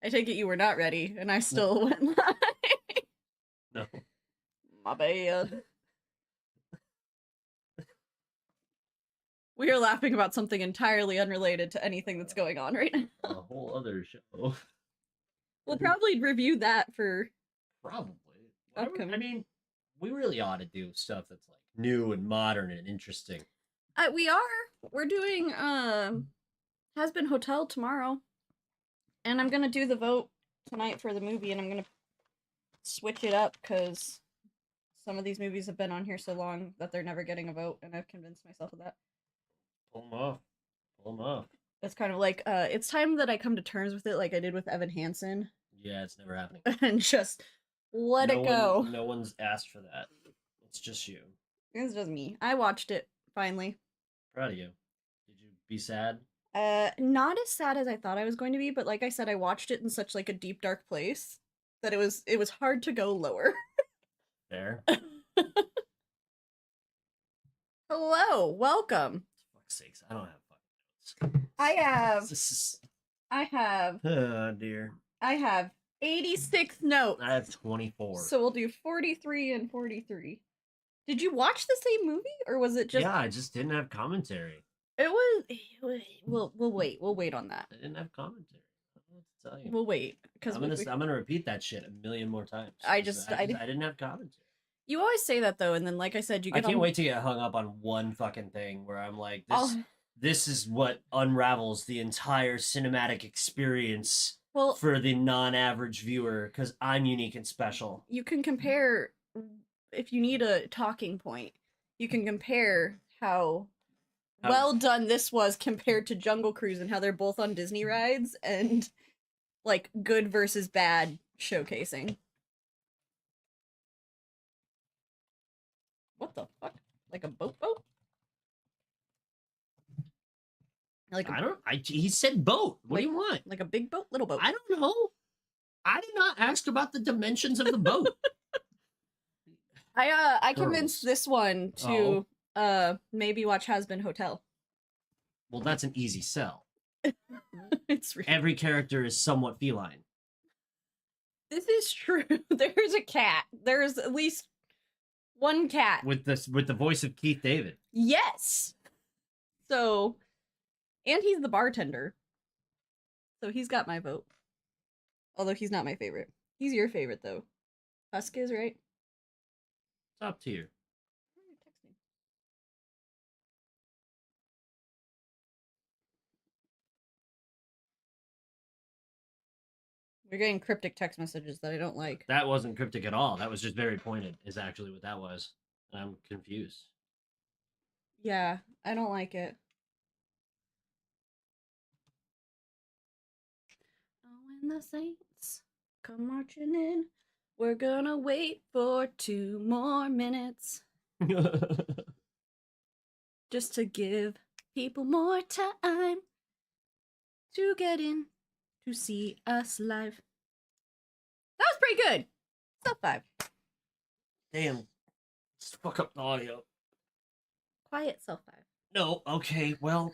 I take it you were not ready, and I still went live. No. My bad. We are laughing about something entirely unrelated to anything that's going on right now. A whole other show. We'll probably review that for Probably. upcoming. I mean, we really ought to do stuff that's like new and modern and interesting. We are. We're doing Has Been Hotel tomorrow. And I'm gonna do the vote tonight for the movie, and I'm gonna switch it up because some of these movies have been on here so long that they're never getting a vote, and I've convinced myself of that. Pull them off. Pull them off. It's kind of like it's time that I come to terms with it, like I did with Evan Hansen. Yeah, it's never happening. And just let it go. No one's asked for that. It's just you. It's just me. I watched it finally. Proud of you. Did you be sad? Not as sad as I thought I was going to be, but like I said, I watched it in such like a deep dark place that it was hard to go lower. Fair. Hello, welcome. For fuck's sakes, I don't have fucking notes. I have. Oh dear. I have 86 notes. I have 24. So we'll do 43 and 43. Did you watch the same movie, or was it just? Yeah, I just didn't have commentary. It was. We'll wait. We'll wait on that. I didn't have commentary. I don't know what to tell you. We'll wait because I'm gonna repeat that shit a million more times. I didn't have commentary. You always say that though, and then like I said, I can't wait to get hung up on one fucking thing where I'm like, this is what unravels the entire cinematic experience for the non-average viewer because I'm unique and special. You can compare, if you need a talking point, you can compare how well done this was compared to Jungle Cruise and how they're both on Disney rides and like good versus bad showcasing. What the fuck? Like a boat? Like he said boat. What do you want? Like a big boat, little boat? I don't know. I did not ask about the dimensions of the boat. I convinced this one to maybe watch Has Been Hotel. Well, that's an easy sell. It's every character is somewhat feline. This is true. There's a cat. There's at least one cat with the voice of Keith David. Yes. So, and he's the bartender. So he's got my vote. Although he's not my favorite. He's your favorite though. Husk is, right? Top tier. We're getting cryptic text messages that I don't like. That wasn't cryptic at all. That was just very pointed, is actually what that was. I'm confused. Yeah, I don't like it. Oh, when the saints come marching in, we're gonna wait for 2 more minutes. Just to give people more time to get in to see us live. That was pretty good. Stop 5. Damn. Let's fuck up the audio. Quiet self 5. No, okay, well.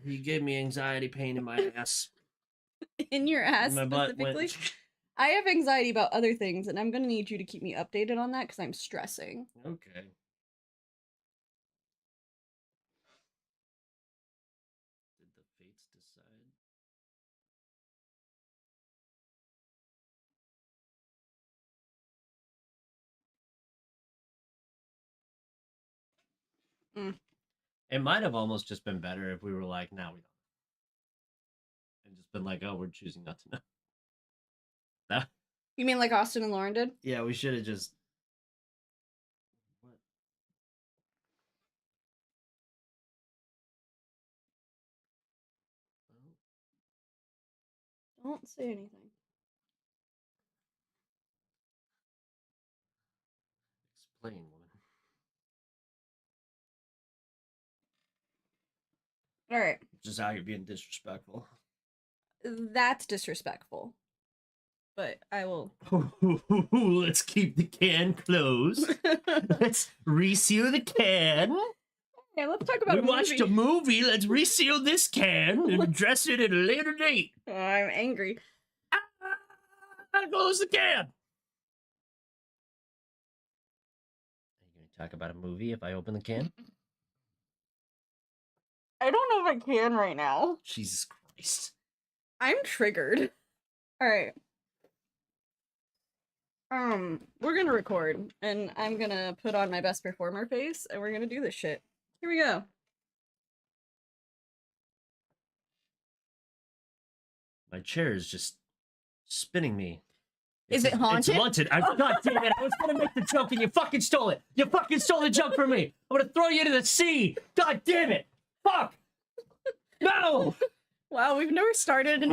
You gave me anxiety pain in my ass. In your ass, my specifically? Butt went... I have anxiety about other things, and I'm gonna need you to keep me updated on that because I'm stressing. Okay. Did the fates decide? It might have almost just been better if we were like, now we don't. And just been like, oh, we're choosing not to know. That... You mean like Austin and Lauren did? Yeah, we should have just... What? Don't say anything. Explain, woman. All right. Just how you're being disrespectful. That's disrespectful. But I will... Let's keep the can closed. Let's reseal the can. Okay, let's talk about we watched a movie. Let's reseal this can and address it at a later date. Oh, I'm angry. Close the can. Are you going to talk about a movie if I open the can? I don't know if I can right now. Jesus Christ. I'm triggered. Alright. We're gonna record, and I'm gonna put on my best performer face, and we're gonna do this shit. Here we go. My chair is just spinning me. Is it haunted? It's haunted. God damn it. I was going to make the joke and you fucking stole it. You fucking stole the joke from me. I'm going to throw you into the sea. God damn it. Fuck. No. Wow, we've never started an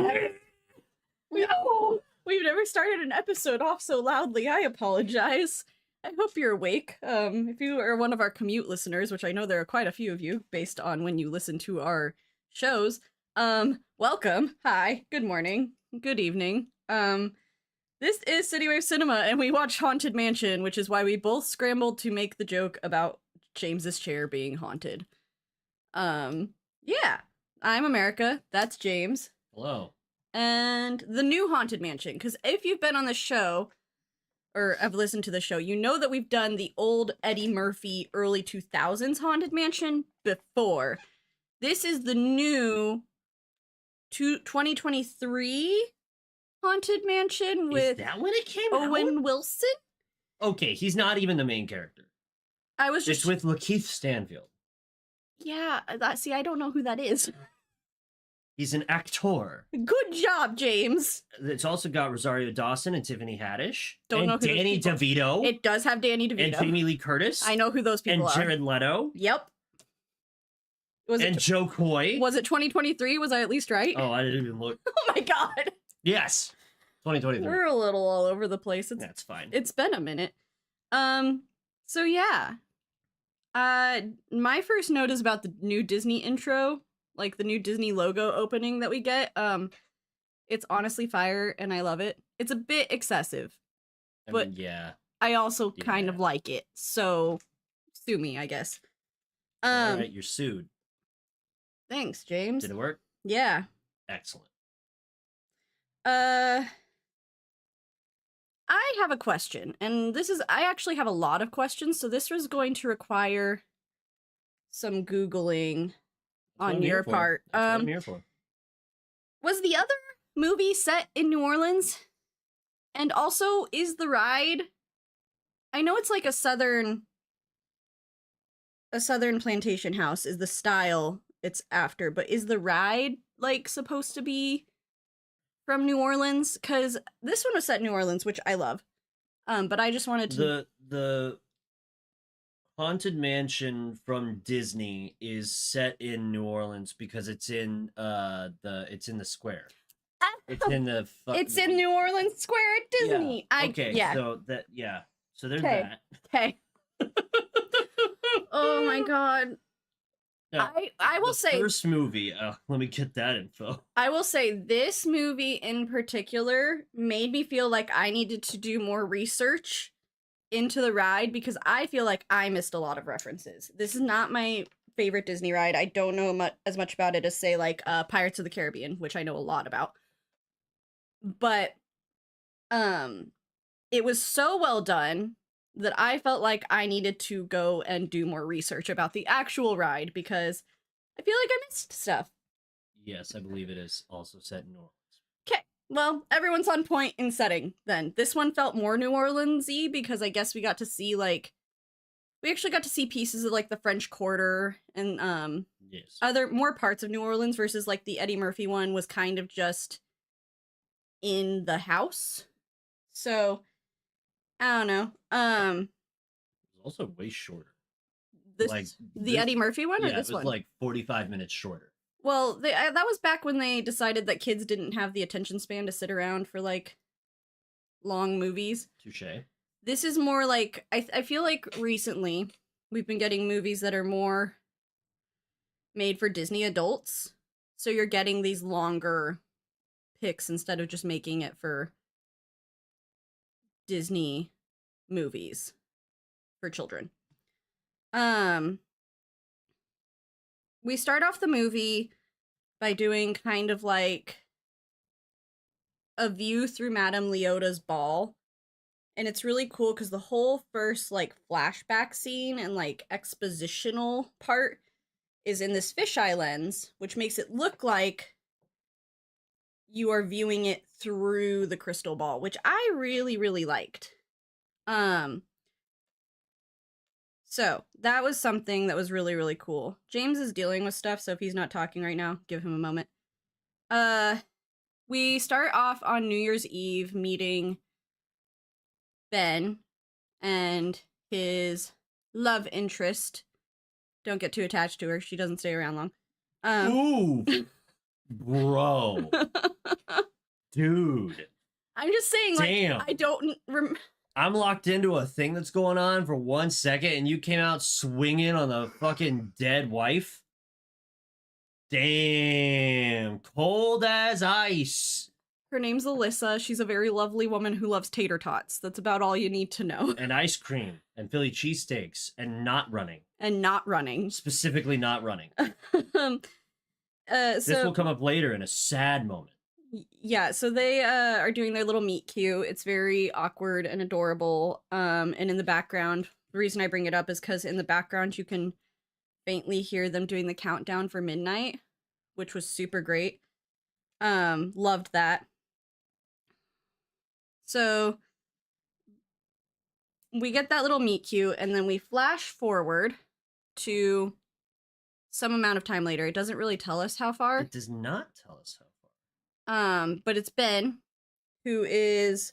No. We've never started an episode off so loudly. I apologize. I hope you're awake. If you are one of our commute listeners, which I know there are quite a few of you based on when you listen to our shows, welcome. Hi. Good morning. Good evening. This is CityWavesCinema, and we watch Haunted Mansion, which is why we both scrambled to make the joke about James's chair being haunted. Yeah. I'm America. That's James. Hello. And the new Haunted Mansion, because if you've been on the show, or have listened to the show, you know that we've done the old Eddie Murphy early 2000s Haunted Mansion before. This is the new 2023 Haunted Mansion with Is that when it came Owen out? Wilson? Okay, he's not even the main character. I was just... It's with Lakeith Stanfield. Yeah, see, I don't know who that is. He's an actor. Good job, James. It's also got Rosario Dawson and Tiffany Haddish. Don't know who Danny DeVito. It does have Danny DeVito. And Jamie Lee Curtis. I know who those people are. And Jared Leto. Yep. And Joe Coy. Was it 2023? Was I at least right? Oh, I didn't even look. Oh my god. Yes. 2023. We're a little all over the place. That's fine. It's been a minute. So yeah. My first note is about the new Disney intro, like the new Disney logo opening that we get. It's honestly fire and I love it. It's a bit excessive. But yeah. I also kind of like it. So sue me, I guess. All right, you're sued. Thanks, James. Did it work? Yeah. Excellent. I have a question, and I actually have a lot of questions, so this was going to require some Googling on your part. That's what I'm here for. Was the other movie set in New Orleans? And also, is the ride... I know it's like a southern plantation house is the style it's after, but is the ride, like, supposed to be from New Orleans? Because this one was set in New Orleans, which I love. But I just wanted to... The Haunted Mansion from Disney is set in New Orleans because it's in the square. It's in the It's in New Orleans Square at Disney. Yeah. So there's that. Okay. Oh my god. I will say first movie. Let me get that info. I will say this movie in particular made me feel like I needed to do more research into the ride because I feel like I missed a lot of references. This is not my favorite Disney ride. I don't know as much about it as say like Pirates of the Caribbean, which I know a lot about. But it was so well done that I felt like I needed to go and do more research about the actual ride because I feel like I missed stuff. Yes, I believe it is also set in New Orleans. Okay, well, everyone's on point in setting then. This one felt more New Orleans-y because I guess we got to see, like, we actually got to see pieces of, like, the French Quarter and, yes, more parts of New Orleans versus, like, the Eddie Murphy one was kind of just in the house. So... I don't know. It was also way shorter. The Eddie Murphy one or this one? It was like 45 minutes shorter. Well, that was back when they decided that kids didn't have the attention span to sit around for, like, long movies. Touché. This is more like, I feel like recently we've been getting movies that are more made for Disney adults. So you're getting these longer picks instead of just making it for Disney movies for children. we start off the movie by doing kind of like a view through Madame Leota's ball. And it's really cool because the whole first like flashback scene and like expositional part is in this fisheye lens, which makes it look like you are viewing it through the crystal ball, which I really, really liked. So that was something that was really, really cool. James is dealing with stuff, so if he's not talking right now, give him a moment. We start off on New Year's Eve meeting Ben and his love interest. Don't get too attached to her. She doesn't stay around long. Ooh, bro. Dude. I'm just saying, like, damn. I don't I'm locked into a thing that's going on for 1 second, and you came out swinging on the fucking dead wife? Damn. Cold as ice. Her name's Alyssa. She's a very lovely woman who loves tater tots. That's about all you need to know. And ice cream, and Philly cheesesteaks, and not running. And not running. Specifically not running. This will come up later in a sad moment. Yeah, so they are doing their little meet cute. It's very awkward and adorable. And in the background, the reason I bring it up is because in the background you can faintly hear them doing the countdown for midnight, which was super great. Loved that. So we get that little meet cute, and then we flash forward to some amount of time later. It doesn't really tell us how far. It does not tell us how far. But it's Ben, who is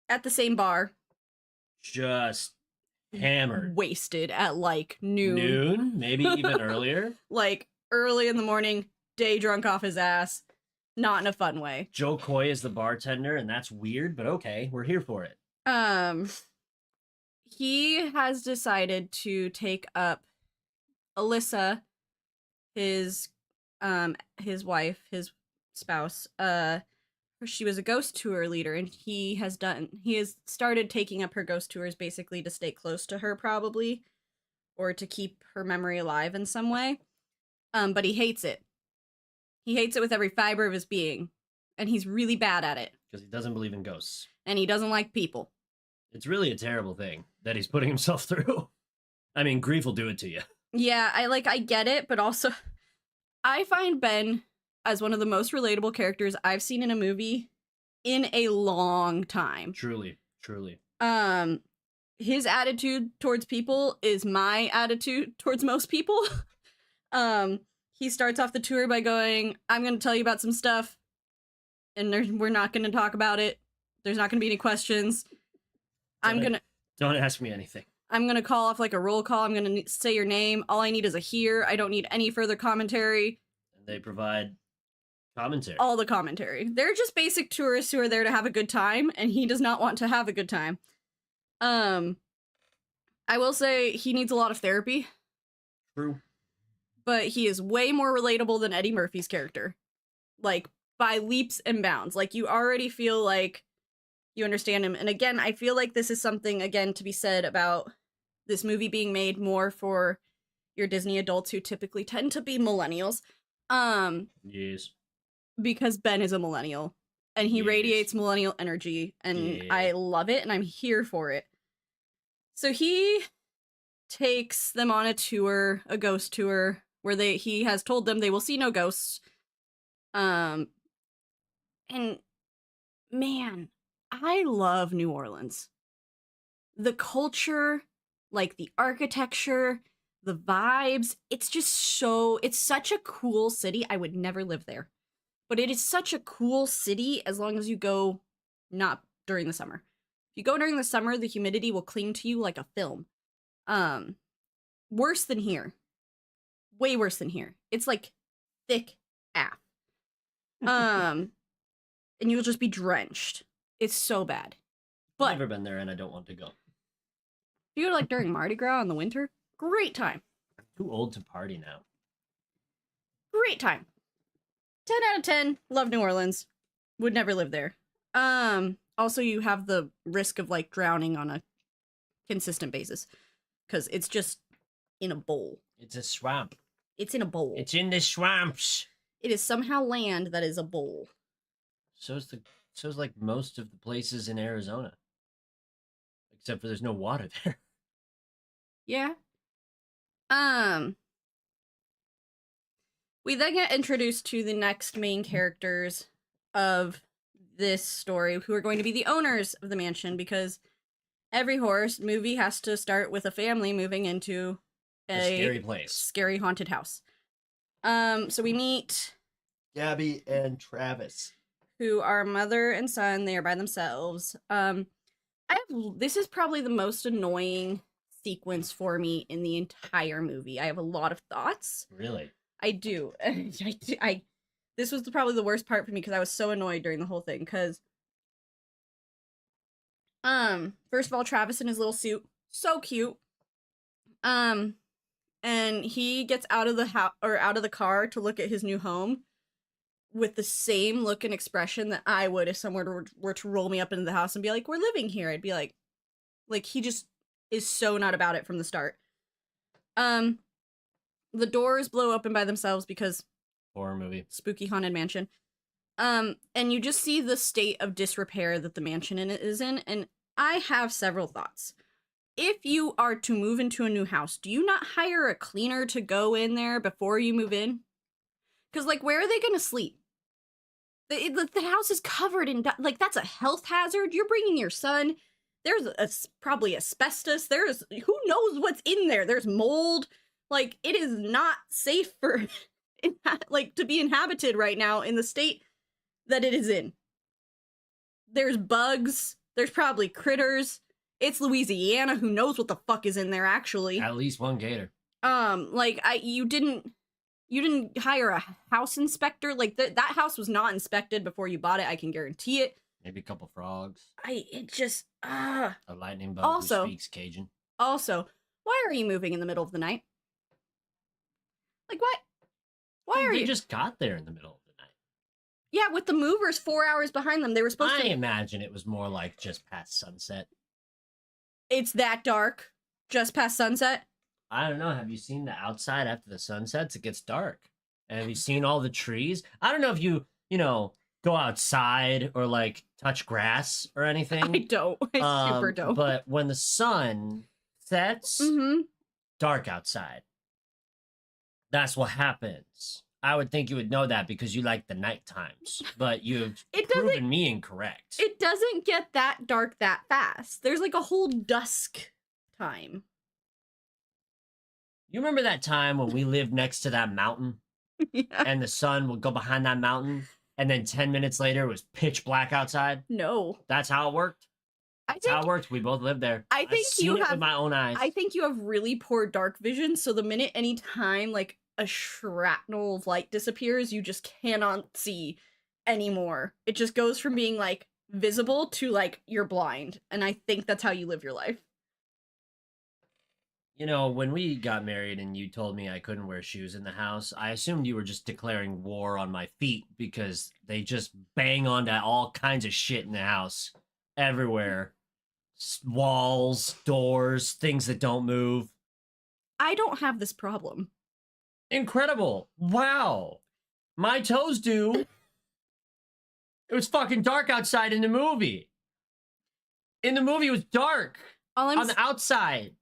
at the same bar. Just hammered. Wasted at like noon. Noon? Maybe even earlier? Like early in the morning, day drunk off his ass. Not in a fun way. Joe Coy is the bartender, and that's weird, but okay, we're here for it. He has decided to take up Alyssa, his wife, his spouse. She was a ghost tour leader, and he has started taking up her ghost tours basically to stay close to her, probably, or to keep her memory alive in some way. But he hates it. He hates it with every fiber of his being, and he's really bad at it. Because he doesn't believe in ghosts. And he doesn't like people. It's really a terrible thing that he's putting himself through. I mean, grief will do it to you. Yeah, I get it, but also, I find Ben as one of the most relatable characters I've seen in a movie in a long time. Truly, truly. His attitude towards people is my attitude towards most people. He starts off the tour by going, I'm going to tell you about some stuff, and we're not going to talk about it. There's not going to be any questions. Don't ask me anything. I'm going to call off like a roll call. I'm going to say your name. All I need is a hear. I don't need any further commentary. And they provide commentary. All the commentary. They're just basic tourists who are there to have a good time, and he does not want to have a good time. I will say he needs a lot of therapy. True. But he is way more relatable than Eddie Murphy's character. Like, by leaps and bounds. Like, you already feel like you understand him. And again, I feel like this is something, again, to be said about this movie being made more for your Disney adults who typically tend to be millennials. Yes. Because Ben is a millennial. And he radiates millennial energy. And I love it, and I'm here for it. So he takes them on a tour, a ghost tour, where he has told them they will see no ghosts. And man, I love New Orleans. The culture, like the architecture, the vibes, it's such a cool city. I would never live there. But it is such a cool city as long as you go not during the summer. If you go during the summer, the humidity will cling to you like a film. Worse than here. Way worse than here. It's like thick AF. And you'll just be drenched. It's so bad. But I've never been there, and I don't want to go. If you go like during Mardi Gras in the winter, great time. I'm too old to party now. Great time. 10 out of 10. Love New Orleans. Would never live there. Also, you have the risk of like drowning on a consistent basis. Because it's just in a bowl. It's a swamp. It's in a bowl. It's in the swamps. It is somehow land that is a bowl. So's like most of the places in Arizona. Except for there's no water there. Yeah. We then get introduced to the next main characters of this story, who are going to be the owners of the mansion, because every horror movie has to start with a family moving into a scary place. Scary haunted house. So we meet Gabby and Travis, who are mother and son. They are by themselves. This is probably the most annoying sequence for me in the entire movie. I have a lot of thoughts. Really? I do. This was probably the worst part for me because I was so annoyed during the whole thing. Because, first of all, Travis in his little suit, so cute. And he gets out of the car to look at his new home with the same look and expression that I would if someone were to roll me up into the house and be like, "We're living here." I'd be like he just is so not about it from the start. The doors blow open by themselves because horror movie, spooky haunted mansion. And you just see the state of disrepair that the mansion is in, and I have several thoughts. If you are to move into a new house, do you not hire a cleaner to go in there before you move in? Because, like, where are they going to sleep? The house is covered in, like, that's a health hazard. You're bringing your son. There's probably asbestos. Who knows what's in there? There's mold. Like, it is not safe for, to be inhabited right now in the state that it is in. There's bugs. There's probably critters. It's Louisiana. Who knows what the fuck is in there, actually? At least one gator. You didn't hire a house inspector. Like, that house was not inspected before you bought it. I can guarantee it. Maybe a couple frogs. A lightning bug who speaks Cajun. Also, why are you moving in the middle of the night? Like, what? Why are you? They just got there in the middle of the night. Yeah, with the movers 4 hours behind them. They were supposed to... I imagine it was more like just past sunset. It's that dark? Just past sunset? I don't know. Have you seen the outside after the sun sets? It gets dark. And have you seen all the trees? I don't know if you go outside or, like, touch grass or anything. I don't. I super don't. But when the sun sets, dark outside. That's what happens. I would think you would know that because you like the night times. But you've proven me incorrect. It doesn't get that dark that fast. There's, like, a whole dusk time. You remember that time when we lived next to that mountain? Yeah. And the sun would go behind that mountain, and then 10 minutes later it was pitch black outside? No. That's how it worked? That's how it worked. We both lived there. I've seen it with my own eyes. I think you have really poor dark vision, so the minute any time, like, a shrapnel of light disappears, you just cannot see anymore. It just goes from being, like, visible to, like, you're blind. And I think that's how you live your life. You know, when we got married and you told me I couldn't wear shoes in the house, I assumed you were just declaring war on my feet because they just bang onto all kinds of shit in the house. Everywhere. Walls, doors, things that don't move. I don't have this problem. Incredible. Wow. My toes do. It was fucking dark outside in the movie. In the movie, it was dark. On the outside.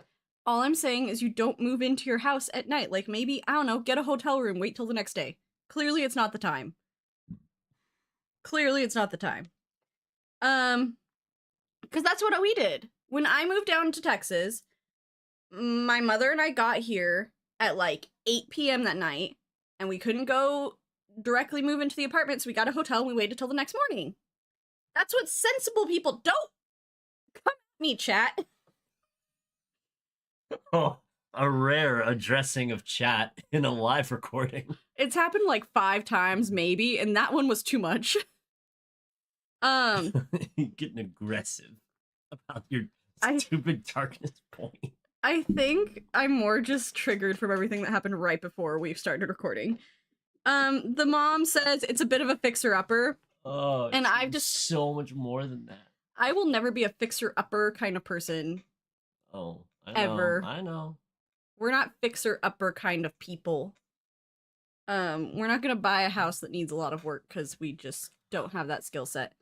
All I'm saying is you don't move into your house at night. Like, maybe, I don't know, get a hotel room, wait till the next day. Clearly it's not the time. Clearly it's not the time. Because that's what we did. When I moved down to Texas, my mother and I got here at like 8 p.m. that night, and we couldn't go directly move into the apartment, so we got a hotel and we waited till the next morning. That's what sensible people don't. Come at me, chat. Oh, a rare addressing of chat in a live recording. It's happened like 5 times, maybe, and that one was too much. Getting aggressive about your stupid darkness point. I think I'm more just triggered from everything that happened right before we started recording. The mom says it's a bit of a fixer-upper. Oh, and I've just so much more than that. I will never be a fixer-upper kind of person. Oh, I know, ever. I know. We're not fixer-upper kind of people. We're not gonna buy a house that needs a lot of work because we just don't have that skill set.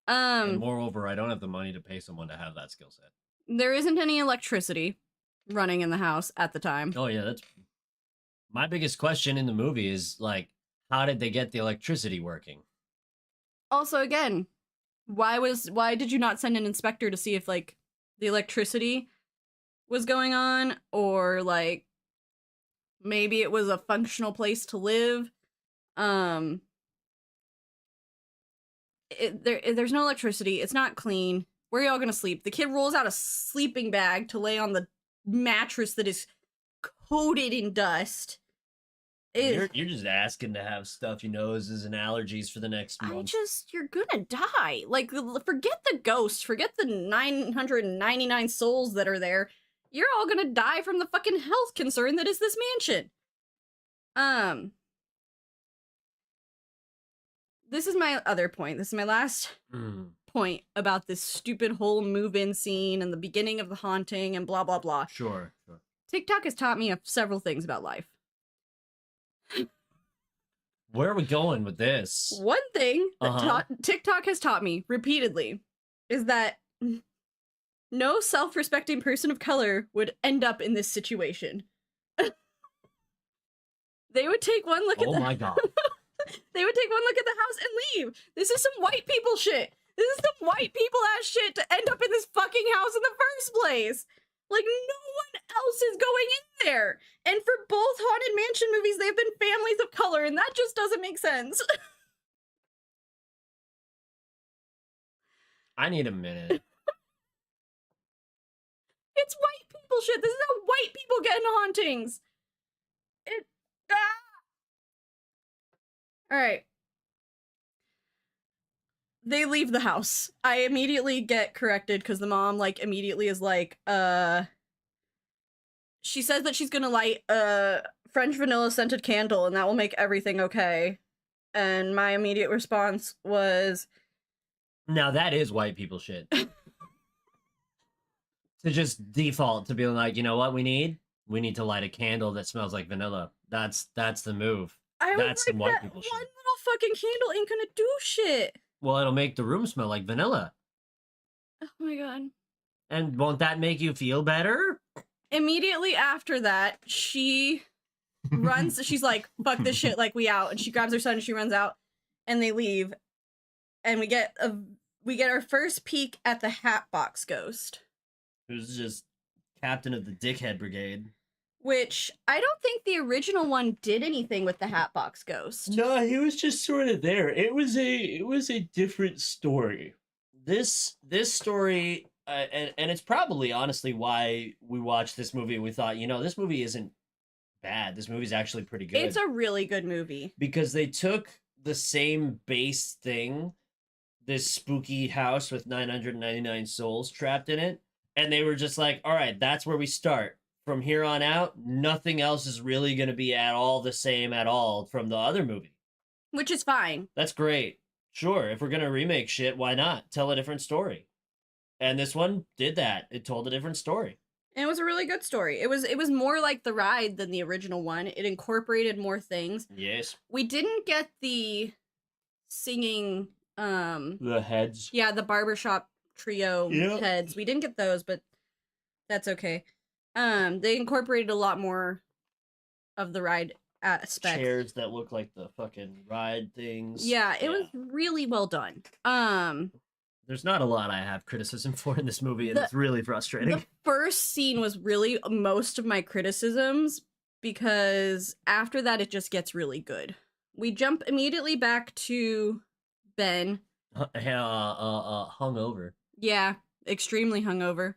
And moreover, I don't have the money to pay someone to have that skill set. There isn't any electricity running in the house at the time. Oh yeah, that's my biggest question in the movie is like, how did they get the electricity working? Also, again, why did you not send an inspector to see if like the electricity was going on, or like maybe it was a functional place to live? There's no electricity. It's not clean. Where are y'all gonna sleep? The kid rolls out a sleeping bag to lay on the mattress that is coated in dust. You're just asking to have stuffy noses and allergies for the next month. You're gonna die. Like, forget the ghost. Forget the 999 souls that are there. You're all gonna die from the fucking health concern that is this mansion. This is my other point. This is my last point about this stupid whole move-in scene and the beginning of the haunting and blah, blah, blah. Sure. TikTok has taught me several things about life. Where are we going with this? One thing that TikTok has taught me repeatedly is that no self-respecting person of color would end up in this situation. They would take one look at Oh my god. They would take one look at the house and leave. This is some white people shit. This is some white people ass shit to end up in this fucking house in the first place. Like, no one else is going in there. And for both Haunted Mansion movies, they've been families of color, and that just doesn't make sense. I need a minute. It's white people shit. This is how white people get into hauntings. Alright. They leave the house. I immediately get corrected because the mom, like, immediately is like, she says that she's gonna light a French vanilla scented candle and that will make everything okay. And my immediate response was... Now that is white people shit. To just default to being like, you know what we need? We need to light a candle that smells like vanilla. That's the move. That's some white people shit. One little fucking candle ain't gonna do shit. Well, it'll make the room smell like vanilla. Oh my god. And won't that make you feel better? Immediately after that, she runs. She's like, fuck this shit, like, we out. And she grabs her son and she runs out. And they leave. And we get our first peek at the Hatbox Ghost. Who's just captain of the Dickhead Brigade. Which, I don't think the original one did anything with the Hatbox Ghost. No, he was just sort of there. It was a different story. This story, and it's probably honestly why we watched this movie and we thought, you know, this movie isn't bad. This movie's actually pretty good. It's a really good movie. Because they took the same base thing, this spooky house with 999 souls trapped in it, and they were just like, all right, that's where we start. From here on out, nothing else is really going to be at all the same at all from the other movie. Which is fine. That's great. Sure, if we're going to remake shit, why not? Tell a different story. And this one did that. It told a different story. And it was a really good story. It was more like The Ride than the original one. It incorporated more things. Yes. We didn't get the singing... The heads. Yeah, the barbershop trio heads. We didn't get those, but that's okay. They incorporated a lot more of the ride aspect. Chairs that look like the fucking ride things. Yeah, it was really well done. There's not a lot I have criticism for in this movie, and it's really frustrating. The first scene was really most of my criticisms, because after that it just gets really good. We jump immediately back to Ben. Hungover. Yeah, extremely hungover.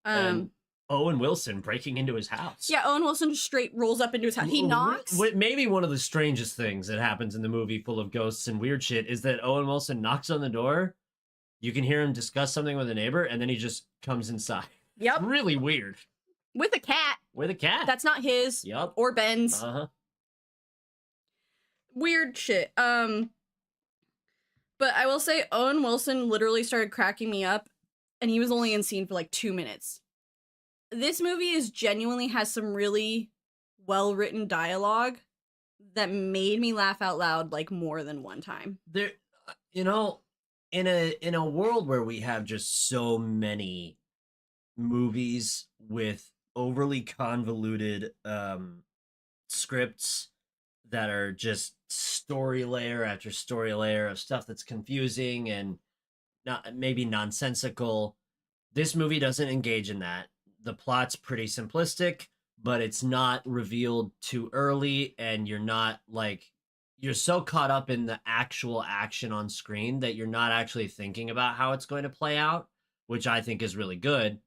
And Owen Wilson breaking into his house. Yeah, Owen Wilson just straight rolls up into his house. He knocks. Maybe one of the strangest things that happens in the movie full of ghosts and weird shit is that Owen Wilson knocks on the door. You can hear him discuss something with a neighbor, and then he just comes inside. Yep. It's really weird. With a cat. With a cat. That's not his. Yep. Or Ben's. Uh-huh. Weird shit. But I will say Owen Wilson literally started cracking me up, and he was only in scene for like 2 minutes. This movie genuinely has some really well-written dialogue that made me laugh out loud like more than one time. There, you know, in a world where we have just so many movies with overly convoluted scripts that are just story layer after story layer of stuff that's confusing and not maybe nonsensical. This movie doesn't engage in that. The plot's pretty simplistic, but it's not revealed too early, and you're so caught up in the actual action on screen that you're not actually thinking about how it's going to play out, which I think is really good.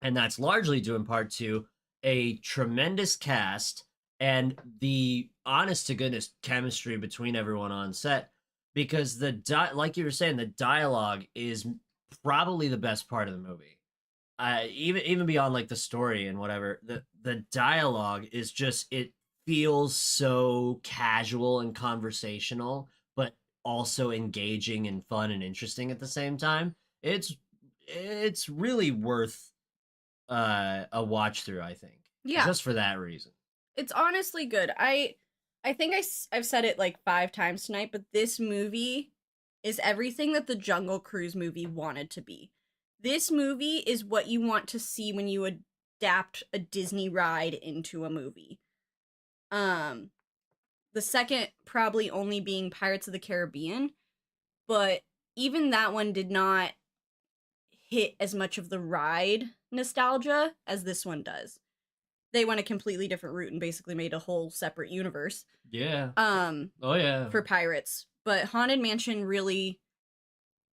And that's largely due in part to a tremendous cast and the honest to goodness chemistry between everyone on set, because like you were saying, the dialogue is probably the best part of the movie. Even beyond like the story and whatever, the dialogue is just, it feels so casual and conversational, but also engaging and fun and interesting at the same time. It's really worth a watch through, I think. Yeah. Just for that reason. It's honestly good. I think I've said it like 5 times tonight, but this movie is everything that the Jungle Cruise movie wanted to be. This movie is what you want to see when you adapt a Disney ride into a movie. The second probably only being Pirates of the Caribbean, but even that one did not hit as much of the ride nostalgia as this one does. They went a completely different route and basically made a whole separate universe. Yeah. Oh yeah. For Pirates. But Haunted Mansion really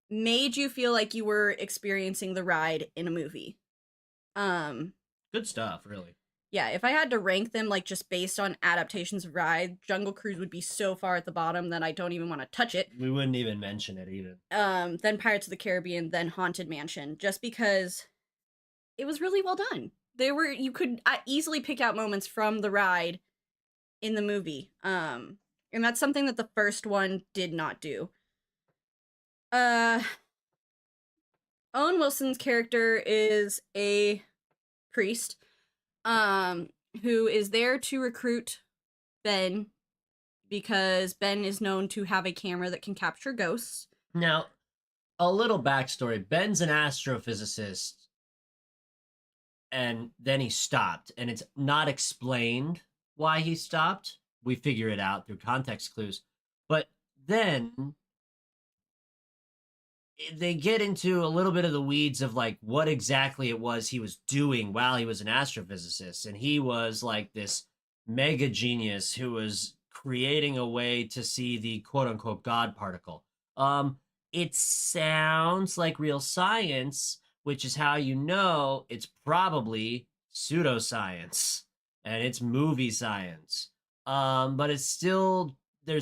made you feel like you were experiencing the ride in a movie. Good stuff, really. Yeah, if I had to rank them like just based on adaptations of ride, Jungle Cruise would be so far at the bottom that I don't even want to touch it. We wouldn't even mention it even. Then Pirates of the Caribbean, then Haunted Mansion, just because it was really well done. You could easily pick out moments from the ride in the movie. And that's something that the first one did not do. Owen Wilson's character is a priest, who is there to recruit Ben because Ben is known to have a camera that can capture ghosts. Now, a little backstory. Ben's an astrophysicist, and then he stopped, and it's not explained why he stopped. We figure it out through context clues. But then they get into a little bit of the weeds of like what exactly it was he was doing while he was an astrophysicist. And he was like this mega genius who was creating a way to see the quote unquote God particle. It sounds like real science, which is how you know it's probably pseudoscience and it's movie science. But there's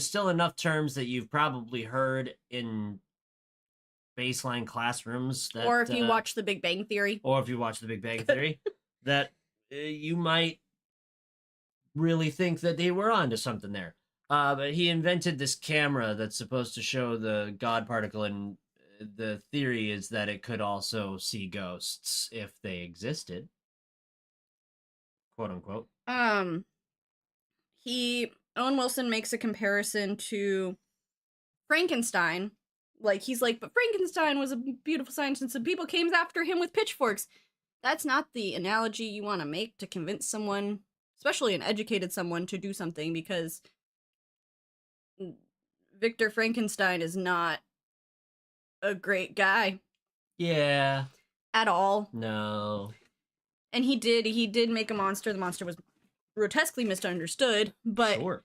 still enough terms that you've probably heard in baseline classrooms that, or if you watch The Big Bang Theory, that you might really think that they were onto something there. But he invented this camera that's supposed to show the God particle, and the theory is that it could also see ghosts if they existed, quote unquote. Owen Wilson makes a comparison to Frankenstein. Like, he's like, but Frankenstein was a beautiful scientist and some people came after him with pitchforks. That's not the analogy you want to make to convince someone, especially an educated someone, to do something, because Victor Frankenstein is not a great guy. Yeah. At all. No. And he did make a monster. The monster was grotesquely misunderstood, but sure.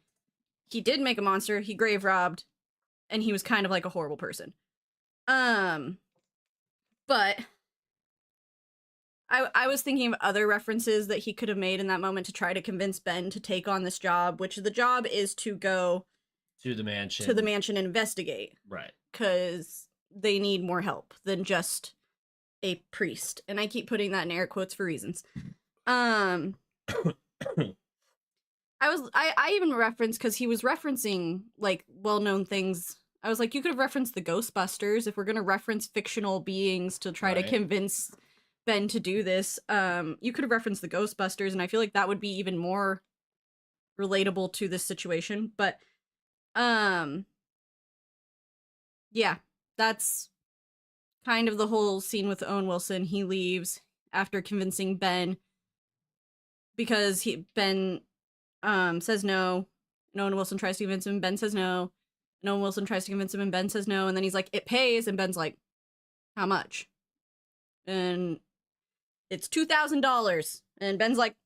He did make a monster. He grave robbed. And he was kind of like a horrible person. But I was thinking of other references that he could have made in that moment to try to convince Ben to take on this job, which the job is to go to the mansion and investigate. Right. Because they need more help than just a priest. And I keep putting that in air quotes for reasons. I even referenced, because he was referencing like well-known things. I was like, you could have referenced the Ghostbusters if we're gonna reference fictional beings to try to convince Ben to do this. You could have referenced the Ghostbusters, and I feel like that would be even more relatable to this situation. But, yeah, that's kind of the whole scene with Owen Wilson. He leaves after convincing Ben because Ben says no, and Owen Wilson tries to convince him, Ben says no, and Owen Wilson tries to convince him, and Ben says no, and then he's like, it pays, and Ben's like, how much? And it's $2,000, and Ben's like,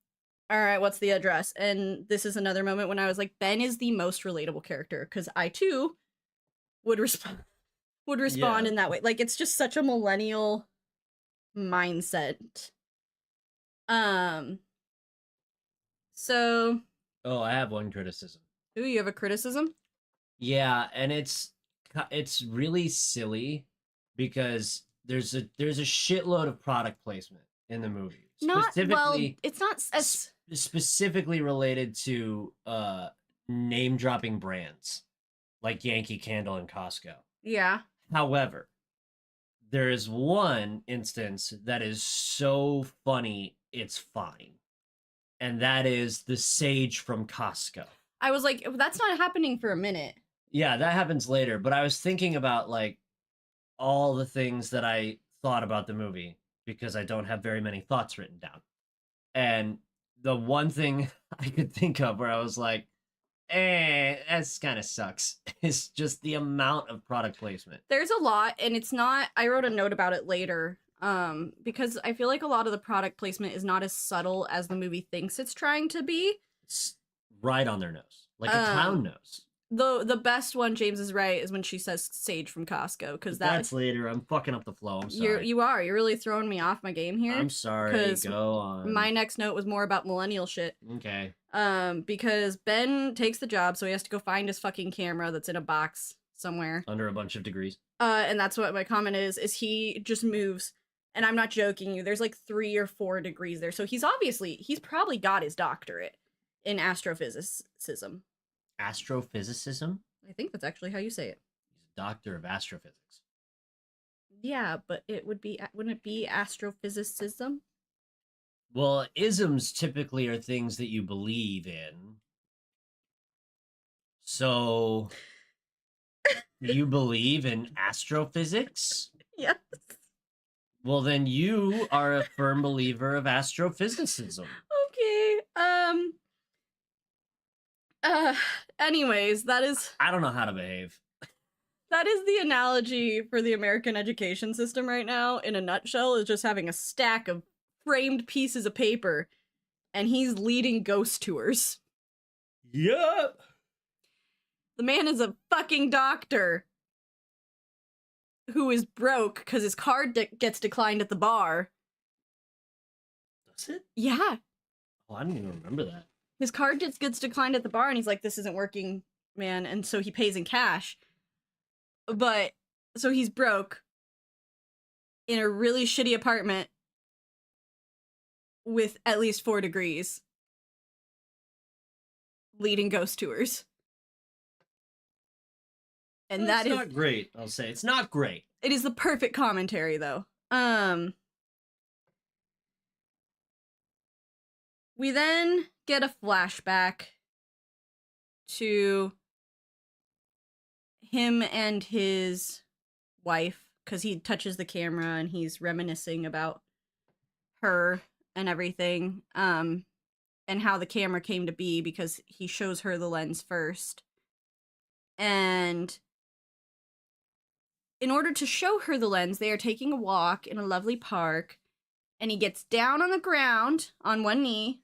all right, what's the address? And this is another moment when I was like, Ben is the most relatable character, because I too would respond in that way. Like, it's just such a millennial mindset. So. Oh, I have one criticism. Ooh, you have a criticism? Yeah, and it's really silly because there's a shitload of product placement in the movie. It's not as specifically related to name dropping brands like Yankee Candle and Costco. Yeah. However, there is one instance that is so funny it's fine. And that is the sage from Costco. I was like, that's not happening for a minute. Yeah, that happens later. But I was thinking about, like, all the things that I thought about the movie because I don't have very many thoughts written down. And the one thing I could think of where I was like, that kind of sucks, is just the amount of product placement. There's a lot, and it's not, I wrote a note about it later. Because I feel like a lot of the product placement is not as subtle as the movie thinks it's trying to be. It's right on their nose, like a clown nose. The best one, James is right, is when she says sage from Costco, because that's later. I'm fucking up the flow. I'm sorry. You're really throwing me off my game here. I'm sorry. Go on. My next note was more about millennial shit. Okay. Because Ben takes the job, so he has to go find his fucking camera that's in a box somewhere under a bunch of degrees. And that's what my comment is he just moves. And I'm not joking you. There's like 3 or 4 degrees there. So he's probably got his doctorate in astrophysicism. Astrophysicism? I think that's actually how you say it. He's a doctor of astrophysics. Yeah, but wouldn't it be astrophysicism? Well, isms typically are things that you believe in. So, do you believe in astrophysics? Yes. Well, then you are a firm believer of astrophysicism. Okay. Anyways, that is... I don't know how to behave. That is the analogy for the American education system right now, in a nutshell, is just having a stack of framed pieces of paper, and he's leading ghost tours. Yup! The man is a fucking doctor who is broke because his card gets declined at the bar. Does it? Yeah. Oh, I didn't even remember that. His card gets declined at the bar, and he's like, this isn't working, man, and so he pays in cash. But, so he's broke in a really shitty apartment with at least 4 degrees, leading ghost tours. And that's not great, I'll say. It's not great. It is the perfect commentary, though. We then get a flashback to him and his wife, because he touches the camera and he's reminiscing about her and everything, and how the camera came to be, because he shows her the lens first. And in order to show her the lens, they are taking a walk in a lovely park, and he gets down on the ground on one knee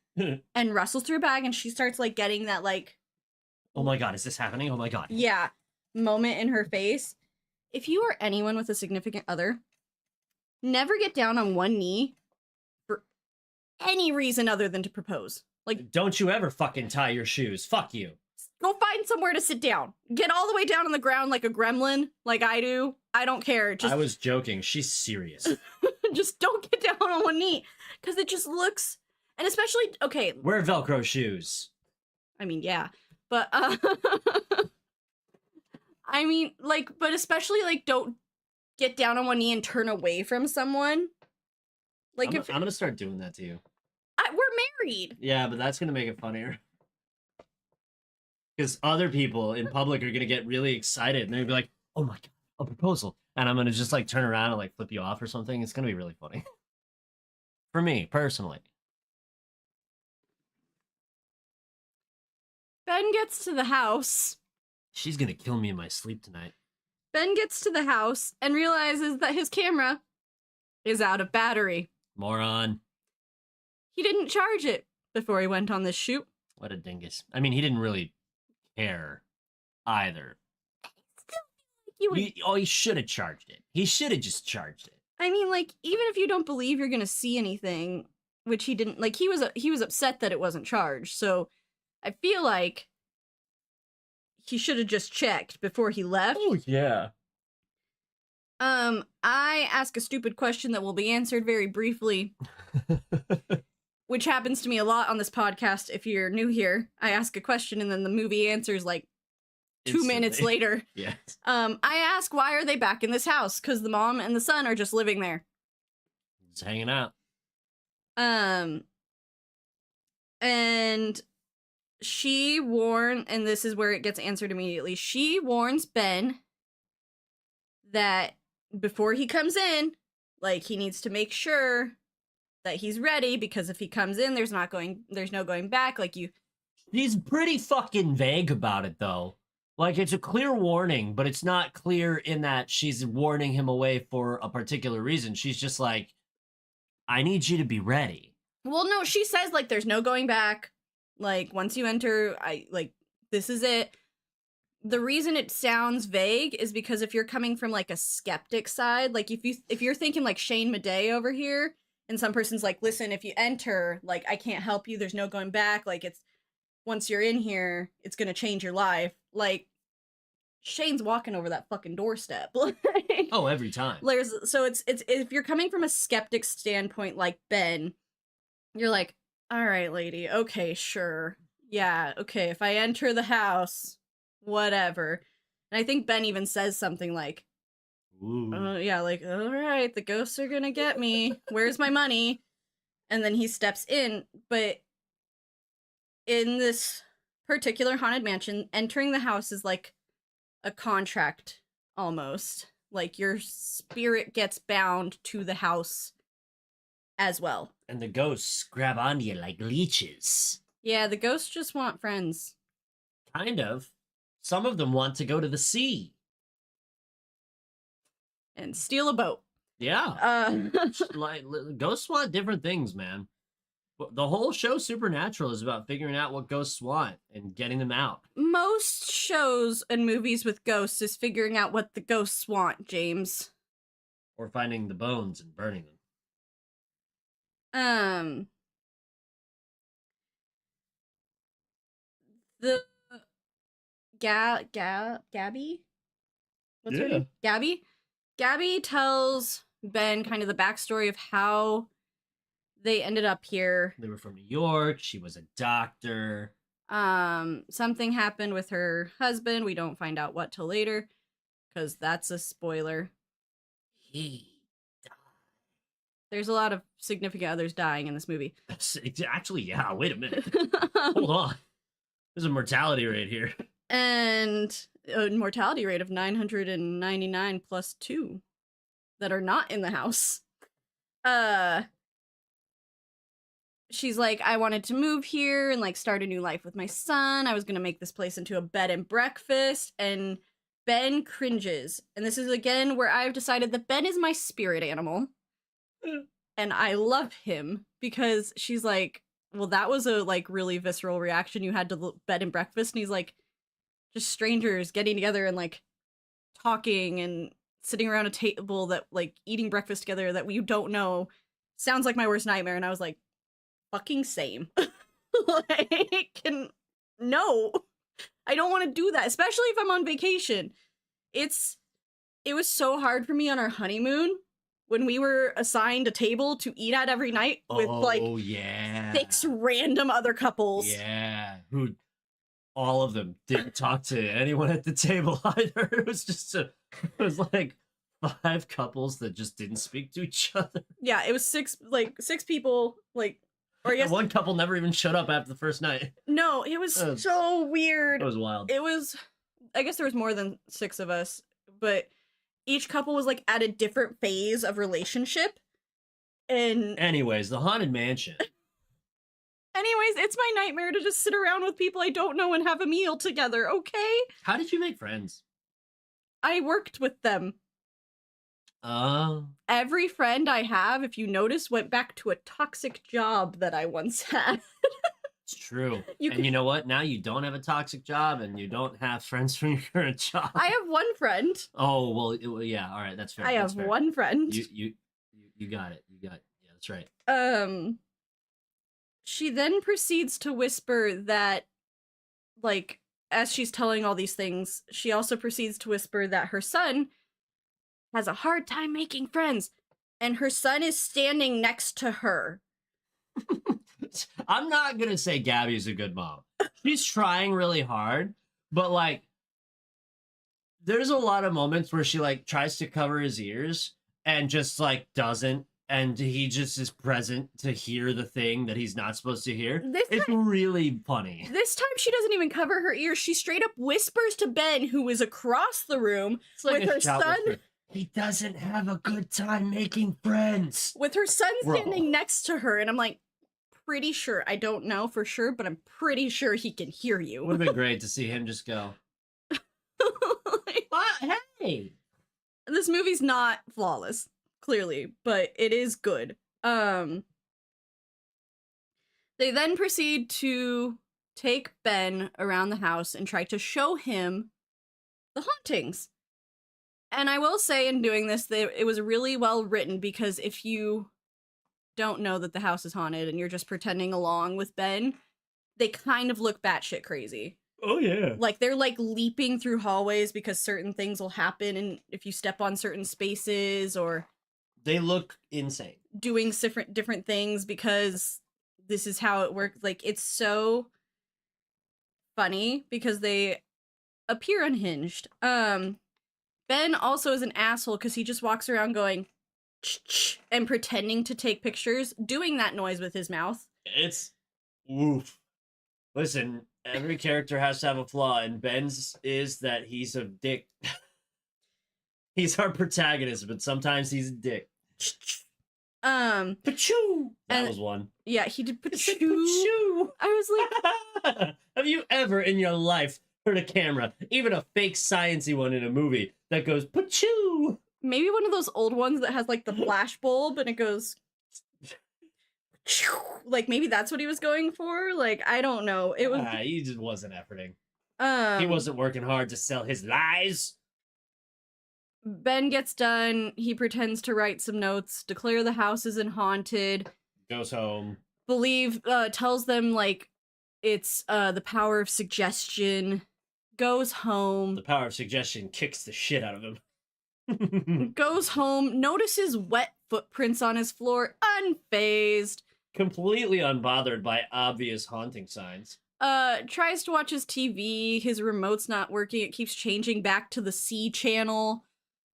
and rustles through a bag, and she starts, like, getting that, like... Oh my god, is this happening? Oh my god. Yeah, moment in her face. If you are anyone with a significant other, never get down on one knee for any reason other than to propose. Like, don't you ever fucking tie your shoes. Fuck you. Go find somewhere to sit down. Get all the way down on the ground like a gremlin, like I do. I don't care. I was joking. She's serious. Just don't get down on one knee, because it just looks... And especially, okay... Wear Velcro shoes. I mean, yeah. But, I mean, like, but especially, like, don't get down on one knee and turn away from someone. Like, I'm gonna start doing that to you. We're married. Yeah, but that's gonna make it funnier. Because other people in public are gonna get really excited and they're gonna be like, "Oh my god, a proposal!" And I'm gonna just like turn around and like flip you off or something. It's gonna be really funny for me personally. Ben gets to the house. She's gonna kill me in my sleep tonight. Ben gets to the house and realizes that his camera is out of battery. Moron. He didn't charge it before he went on this shoot. What a dingus. I mean, he didn't really care either. He should have charged it. He should have just charged it. I mean, like, even if you don't believe you're gonna see anything, which he didn't, like, he was upset that it wasn't charged, so I feel like he should have just checked before he left. Oh, yeah. I ask a stupid question that will be answered very briefly, which happens to me a lot on this podcast. If you're new here, I ask a question and then the movie answers like 2 minutes later. Yes. I ask, why are they back in this house? Because the mom and the son are just living there. Just hanging out. And she warns, and this is where it gets answered immediately. She warns Ben that before he comes in, like, he needs to make sure that he's ready, because if he comes in, there's no going back. Like, He's pretty fucking vague about it, though. Like, it's a clear warning, but it's not clear in that she's warning him away for a particular reason. She's just like, I need you to be ready. Well, no, she says, like, there's no going back. Like, once you enter, this is it. The reason it sounds vague is because if you're coming from, like, a skeptic side, like, if you're thinking, like, Shane Madej over here, and some person's like, listen, if you enter, like, I can't help you, there's no going back, like, it's, once you're in here, it's gonna change your life. Like, Shane's walking over that fucking doorstep. Oh, every time. So it's if you're coming from a skeptic standpoint like Ben, you're like, all right, lady, okay, sure. Yeah, okay, if I enter the house, whatever. And I think Ben even says something like, yeah, like, all right, the ghosts are gonna get me. Where's my money? And then he steps in. But in this particular haunted mansion, entering the house is like a contract, almost. Like, your spirit gets bound to the house as well. And the ghosts grab onto you like leeches. Yeah, the ghosts just want friends. Kind of. Some of them want to go to the sea. And steal a boat. Yeah. Like, ghosts want different things, man. The whole show Supernatural is about figuring out what ghosts want and getting them out. Most shows and movies with ghosts is figuring out what the ghosts want, James. Or finding the bones and burning them. The Gabby? What's her name? Gabby? Gabby tells Ben kind of the backstory of how they ended up here. They were from New York. She was a doctor. Something happened with her husband. We don't find out what till later, because that's a spoiler. He died. There's a lot of significant others dying in this movie. Actually, yeah. Wait a minute. Hold on. There's a mortality rate here. And a mortality rate of 999 plus 2 that are not in the house. She's like, I wanted to move here and, like, start a new life with my son. I was gonna make this place into a bed and breakfast. And Ben cringes. And this is, again, where I've decided that Ben is my spirit animal. And I love him because she's like, well, that was a, like, really visceral reaction you had to bed and breakfast. And he's like, just strangers getting together and, like, talking and sitting around a table that, like, eating breakfast together that we don't know. Sounds like my worst nightmare. And I was like, fucking same. Like, no, I don't want to do that, especially if I'm on vacation. It was so hard for me on our honeymoon when we were assigned a table to eat at every night with, like, 6 random other couples. Yeah, who all of them didn't talk to anyone at the table either. It was like 5 couples that just didn't speak to each other. Yeah, it was 6 people, like, Or yes, one couple never even showed up after the first night. No, it was so weird. It was wild. It was, I guess there was more than 6 of us, but each couple was like at a different phase of relationship. And anyways, the Haunted Mansion. Anyways, it's my nightmare to just sit around with people I don't know and have a meal together, okay? How did you make friends? I worked with them. Every friend I have, if you notice, went back to a toxic job that I once had. It's true. And you know what? Now you don't have a toxic job and you don't have friends from your current job. I have one friend. Oh, well, yeah, all right, that's fair. I have one friend. You got it. Yeah, that's right. She then proceeds to whisper that, like, as she's telling all these things, she also proceeds to whisper that her son has a hard time making friends, and her son is standing next to her. I'm not gonna say Gabby's a good mom. She's trying really hard, but, like, there's a lot of moments where she, like, tries to cover his ears and just, like, doesn't, and he just is present to hear the thing that he's not supposed to hear. It's really funny. This time she doesn't even cover her ears. She straight up whispers to Ben, who is across the room, like with her son. Whisper. He doesn't have a good time making friends. With her son standing next to her, and I'm like, pretty sure, I don't know for sure, but I'm pretty sure he can hear you. Would have been great to see him just go, hey! This movie's not flawless, clearly, but it is good. They then proceed to take Ben around the house and try to show him the hauntings. And I will say, in doing this, it was really well written, because if you don't know that the house is haunted and you're just pretending along with Ben, they kind of look batshit crazy. Oh, yeah. Like, they're, like, leaping through hallways because certain things will happen, and if you step on certain spaces, or... They look insane. Doing different things because this is how it works. Like, it's so funny because they appear unhinged. Ben also is an asshole because he just walks around going ch-ch and pretending to take pictures, doing that noise with his mouth. It's oof. Listen, every character has to have a flaw, and Ben's is that he's a dick. He's our protagonist, but sometimes he's a dick. Pachoo! That was one. Yeah, he did pachoo. I was like, have you ever in your life heard a camera, even a fake sciencey one in a movie, that goes pachoo? Maybe one of those old ones that has, like, the flash bulb and it goes like, maybe that's what he was going for. Like, I don't know. It was he just wasn't efforting. He wasn't working hard to sell his lies. Ben gets done. He pretends to write some notes, declare the house isn't haunted. Goes home. Tells them, like, it's the power of suggestion. Goes home. The power of suggestion kicks the shit out of him. Goes home, notices wet footprints on his floor, unfazed. Completely unbothered by obvious haunting signs. Tries to watch his TV. His remote's not working. It keeps changing back to the C channel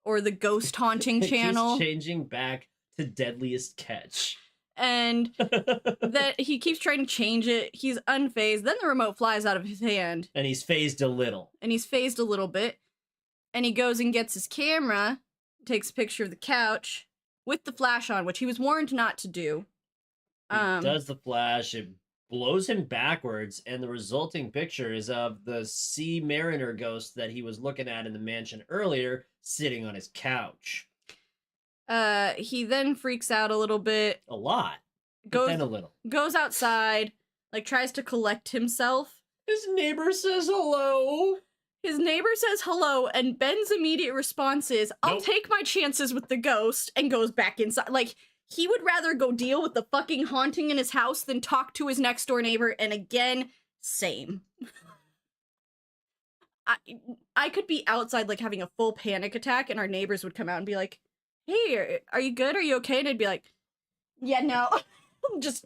or the ghost haunting channel. Keeps changing back to Deadliest Catch. And that he keeps trying to change it. He's unfazed. Then the remote flies out of his hand. And he's phased a little. Bit. And he goes and gets his camera, takes a picture of the couch with the flash on, which he was warned not to do. He does the flash, it blows him backwards, and the resulting picture is of the Sea Mariner ghost that he was looking at in the mansion earlier, sitting on his couch. He then freaks out a little bit. A lot. Then a little. Goes outside, like, tries to collect himself. His neighbor says hello. And Ben's immediate response is, I'll take my chances with the ghost, and goes back inside. Like, he would rather go deal with the fucking haunting in his house than talk to his next door neighbor, and again, same. I could be outside, like, having a full panic attack, and our neighbors would come out and be like, hey, are you good? Are you okay? And I'd be like, yeah, no. Just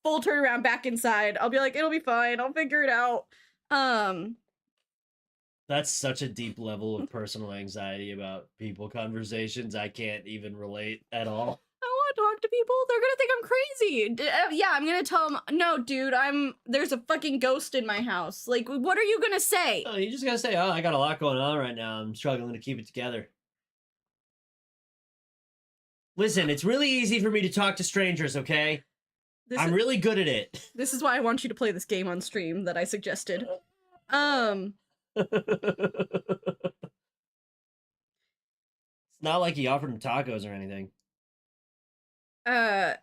full turnaround back inside. I'll be like, it'll be fine. I'll figure it out. That's such a deep level of personal anxiety about people conversations. I can't even relate at all. I want talk to people. They're gonna think I'm crazy. Yeah, I'm gonna tell them, no, dude, there's a fucking ghost in my house. Like, what are you gonna say? Oh, you just gotta say, oh, I got a lot going on right now. I'm struggling to keep it together. Listen, it's really easy for me to talk to strangers, okay? I'm really good at it. This is why I want you to play this game on stream that I suggested. It's not like he offered him tacos or anything. The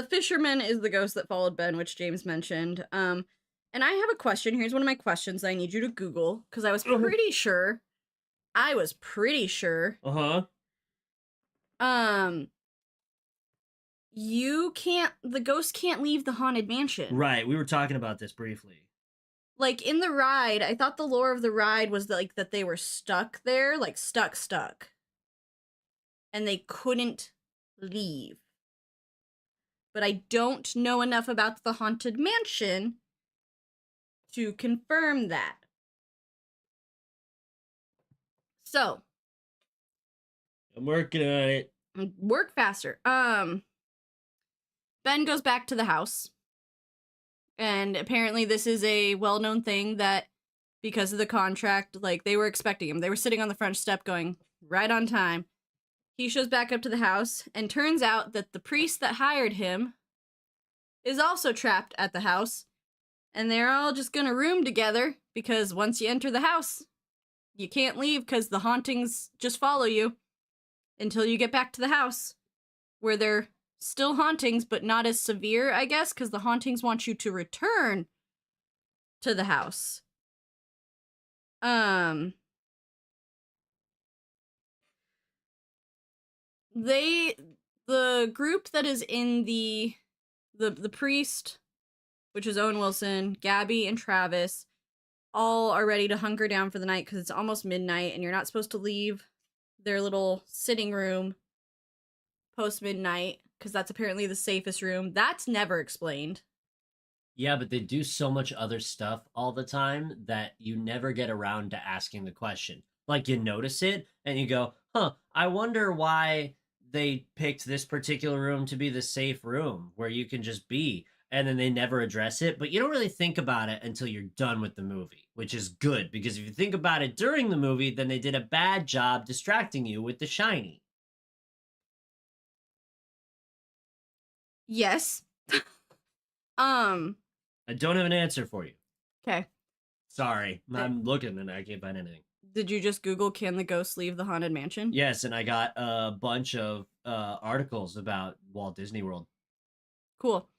fisherman is the ghost that followed Ben, which James mentioned. And I have a question. Here's one of my questions that I need you to Google, because I was pretty sure. Uh-huh. The ghost can't leave the haunted mansion. Right, we were talking about this briefly. Like, in the ride, I thought the lore of the ride was like that they were stuck there, like stuck. And they couldn't leave. But I don't know enough about the haunted mansion to confirm that. So, I'm working on it. Work faster. Ben goes back to the house. And apparently this is a well-known thing that because of the contract, like, they were expecting him. They were sitting on the front step going, right on time. He shows back up to the house, and turns out that the priest that hired him is also trapped at the house. And they're all just gonna room together, because once you enter the house, you can't leave because the hauntings just follow you until you get back to the house, where they're still hauntings, but not as severe, I guess, because the hauntings want you to return to the house. The group that is in the priest, which is Owen Wilson, Gabby, and Travis, all are ready to hunker down for the night because it's almost midnight and you're not supposed to leave their little sitting room post-midnight because that's apparently the safest room. That's never explained. Yeah, but they do so much other stuff all the time that you never get around to asking the question. Like, you notice it and you go, huh, I wonder why they picked this particular room to be the safe room where you can just be. And then they never address it, but you don't really think about it until you're done with the movie, which is good, because if you think about it during the movie, then they did a bad job distracting you with The Shiny. Yes. I don't have an answer for you. Okay. Sorry, I'm looking and I can't find anything. Did you just Google, can the ghost leave the haunted mansion? Yes, and I got a bunch of articles about Walt Disney World. Cool.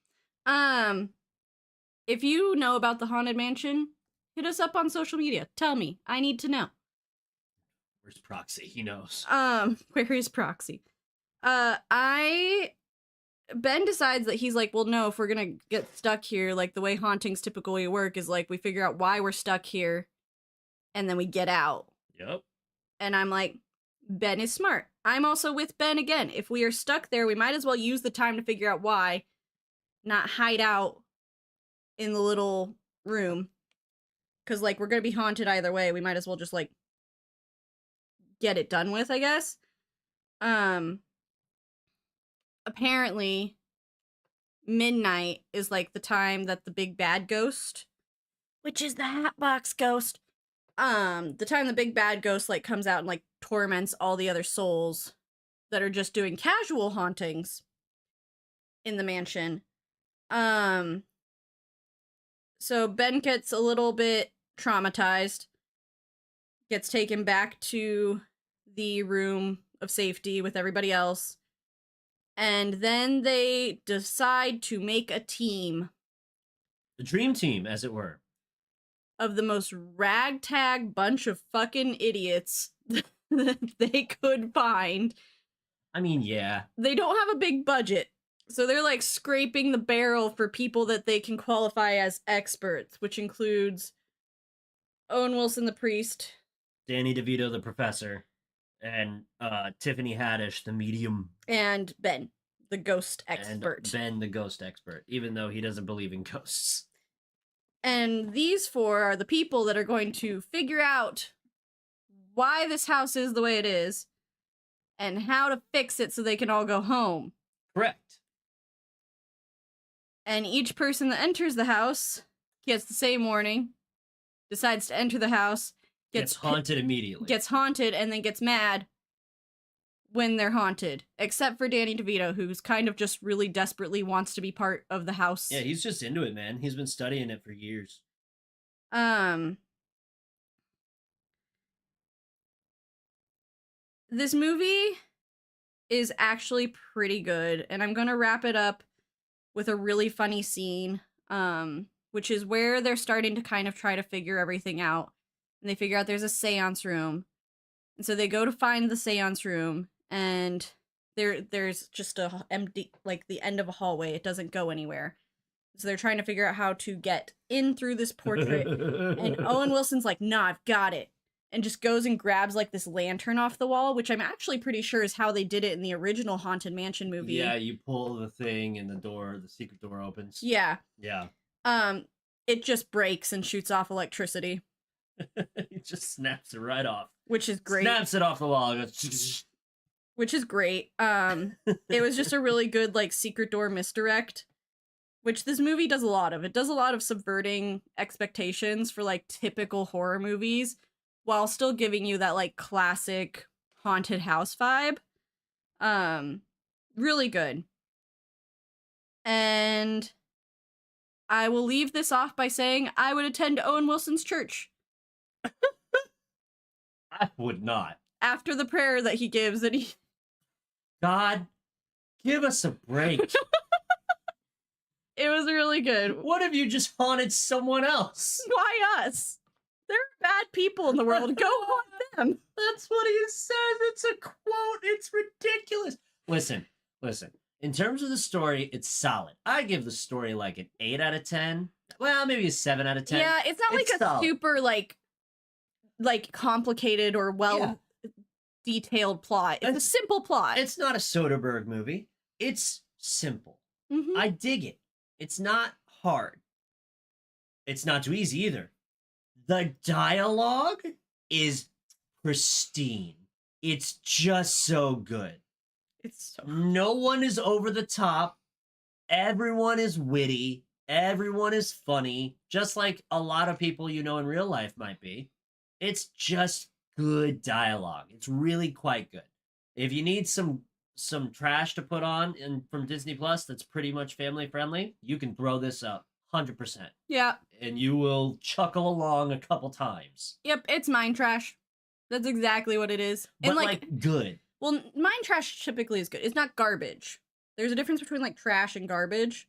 If you know about the haunted mansion, hit us up on social media. Tell me. I need to know. Where's Proxy? He knows. Where is Proxy? Ben decides that he's like, well, no, if we're gonna get stuck here, like, the way hauntings typically work is, like, we figure out why we're stuck here, and then we get out. Yep. And I'm like, Ben is smart. I'm also with Ben again. If we are stuck there, we might as well use the time to figure out why, not hide out in the little room. Because, like, we're gonna be haunted either way. We might as well just, like, get it done with, I guess. Apparently, midnight is, like, the time that the big bad ghost, which is the Hatbox Ghost, the time the big bad ghost, like, comes out and, like, torments all the other souls that are just doing casual hauntings in the mansion. So Ben gets a little bit traumatized, gets taken back to the room of safety with everybody else, and then they decide to make a team. The dream team, as it were. Of the most ragtag bunch of fucking idiots that they could find. I mean, yeah. They don't have a big budget, so they're, like, scraping the barrel for people that they can qualify as experts, which includes Owen Wilson, the priest. Danny DeVito, the professor. And Tiffany Haddish, the medium. And Ben, the ghost expert. And Ben, the ghost expert, even though he doesn't believe in ghosts. And these four are the people that are going to figure out why this house is the way it is, and how to fix it so they can all go home. Correct. And each person that enters the house gets the same warning, decides to enter the house, gets haunted immediately. Gets haunted and then gets mad when they're haunted. Except for Danny DeVito, who's kind of just really desperately wants to be part of the house. Yeah, he's just into it, man. He's been studying it for years. This movie is actually pretty good, and I'm gonna wrap it up with a really funny scene, which is where they're starting to kind of try to figure everything out. And they figure out there's a seance room. And so they go to find the seance room, and there's just a empty, like the end of a hallway. It doesn't go anywhere. So they're trying to figure out how to get in through this portrait. And Owen Wilson's like, nah, I've got it. And just goes and grabs like this lantern off the wall, which I'm actually pretty sure is how they did it in the original Haunted Mansion movie. Yeah, you pull the thing and the secret door opens. Yeah. Yeah. It just breaks and shoots off electricity. It just snaps it right off. Which is great. Snaps it off the wall. Goes, which is great. It was just a really good like secret door misdirect, which this movie does a lot of. It does a lot of subverting expectations for like typical horror movies while still giving you that like classic haunted house vibe. Really good. And I will leave this off by saying I would attend Owen Wilson's church. I would not. After the prayer that he gives, and he... God, give us a break. It was really good. What if you just haunted someone else? Why us? There are bad people in the world. Go haunt them. That's what he says. It's a quote. It's ridiculous. Listen. In terms of the story, it's solid. I give the story like an 8 out of 10. Well, maybe a 7 out of 10. Yeah, it's not like a super like complicated or detailed plot. It's a simple plot. It's not a Soderbergh movie. It's simple. Mm-hmm. I dig it. It's not hard. It's not too easy either. The dialogue is pristine. It's just so good. It's so No one is over the top. Everyone is witty. Everyone is funny. Just like a lot of people you know in real life might be. It's just good dialogue. It's really quite good. If you need some trash to put on from Disney Plus that's pretty much family friendly, you can throw this up 100%. Yeah. And you will chuckle along a couple times. Yep, it's mind trash. That's exactly what it is. But and like good. Well, mind trash typically is good. It's not garbage. There's a difference between like trash and garbage.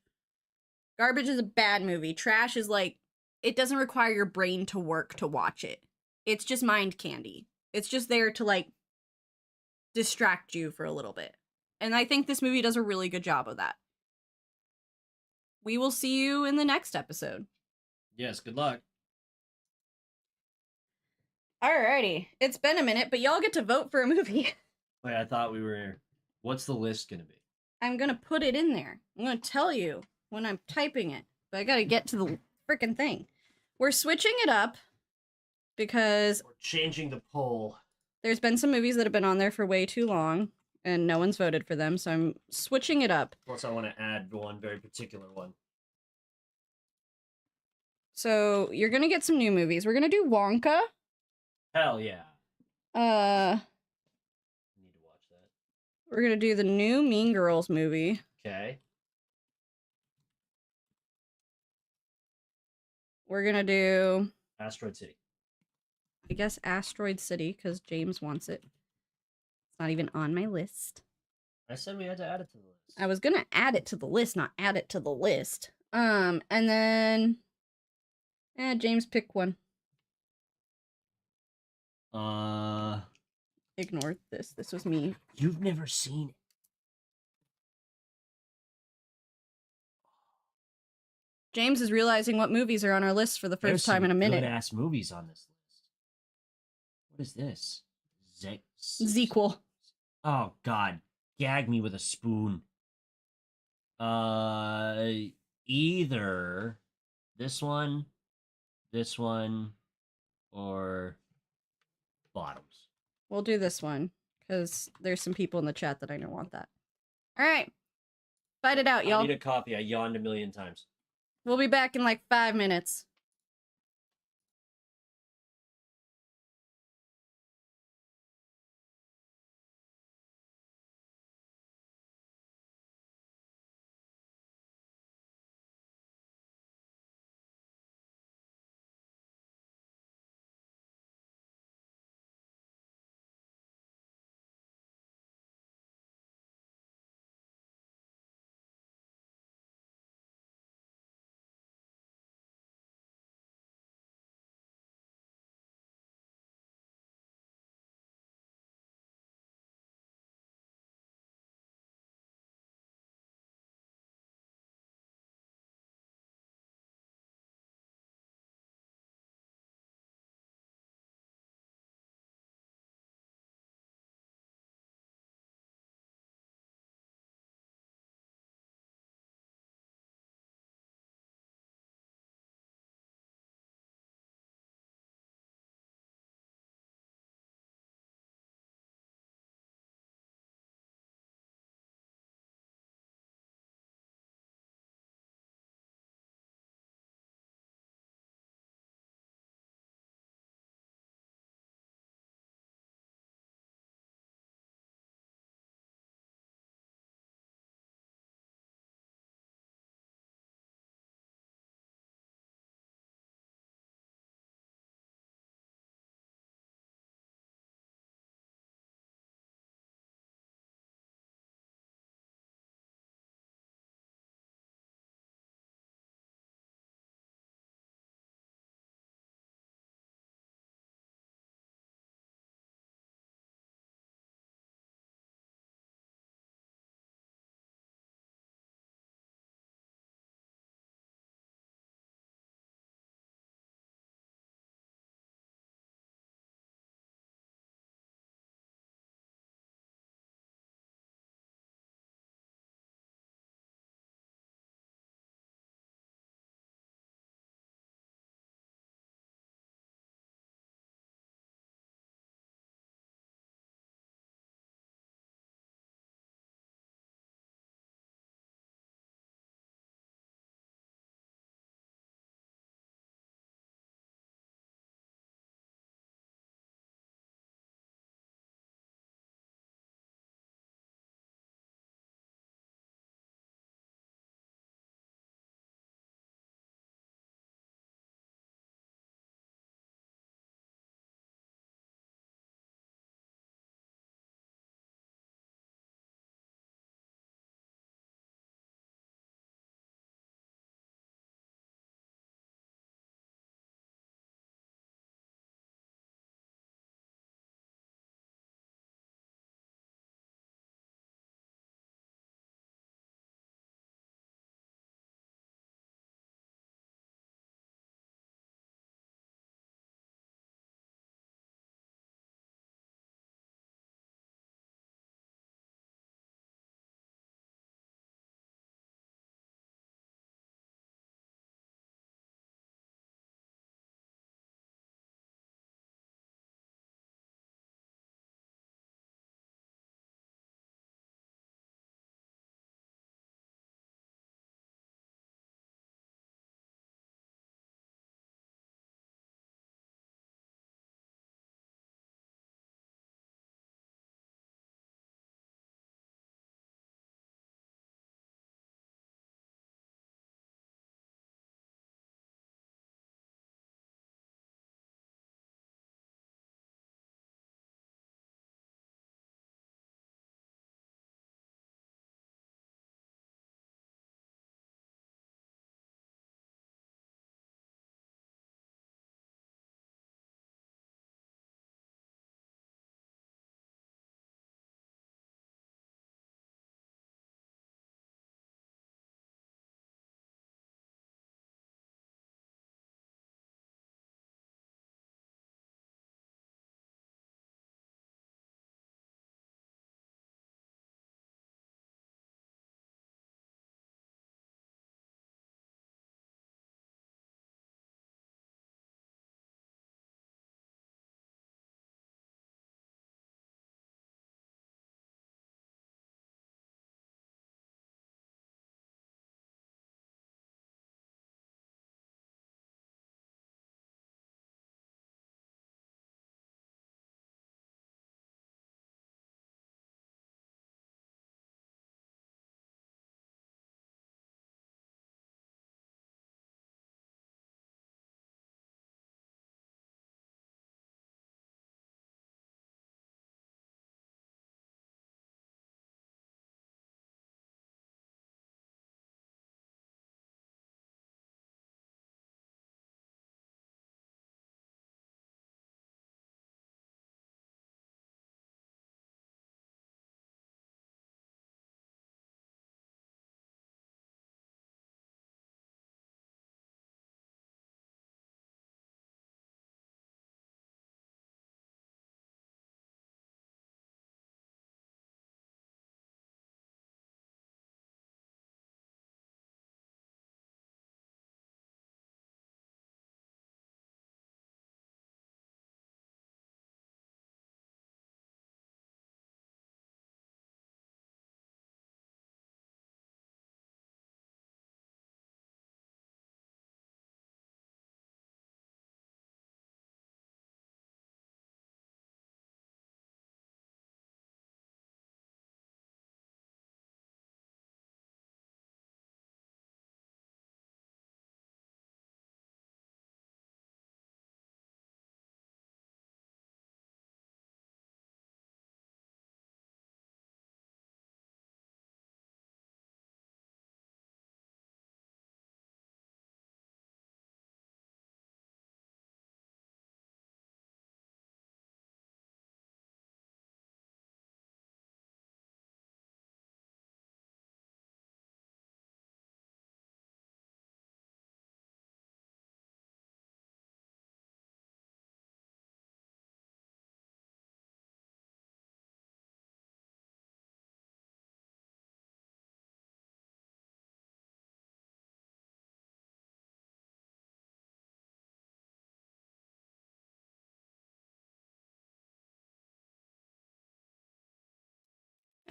Garbage is a bad movie. Trash is like, it doesn't require your brain to work to watch it. It's just mind candy. It's just there to like distract you for a little bit. And I think this movie does a really good job of that. We will see you in the next episode. Yes, good luck. Alrighty. It's been a minute, but y'all get to vote for a movie. Wait, I thought we were... What's the list gonna be? I'm gonna put it in there. I'm gonna tell you when I'm typing it. But I gotta get to the frickin' thing. We're switching it up because... We're changing the poll. There's been some movies that have been on there for way too long, and no one's voted for them, so I'm switching it up. Plus, I want to add one very particular one. So, you're gonna get some new movies. We're gonna do Wonka. Hell yeah. Need to watch that. We're gonna do the new Mean Girls movie. Okay. We're gonna do... Asteroid City. I guess Asteroid City, because James wants it. It's not even on my list. I said we had to add it to the list. I was gonna add it to the list, not add it to the list. And then... James, pick one. Ignore this. This was me. You've never seen it. James is realizing what movies are on our list for the first time in a minute. There's some good-ass movies on this list. What is this? Sequel. Oh, God. Gag me with a spoon. Either this one, or Bottoms. We'll do this one, Because there's some people in the chat that I know want that. Alright. Fight it out, y'all. I need a coffee. I yawned a million times. We'll be back in like 5 minutes.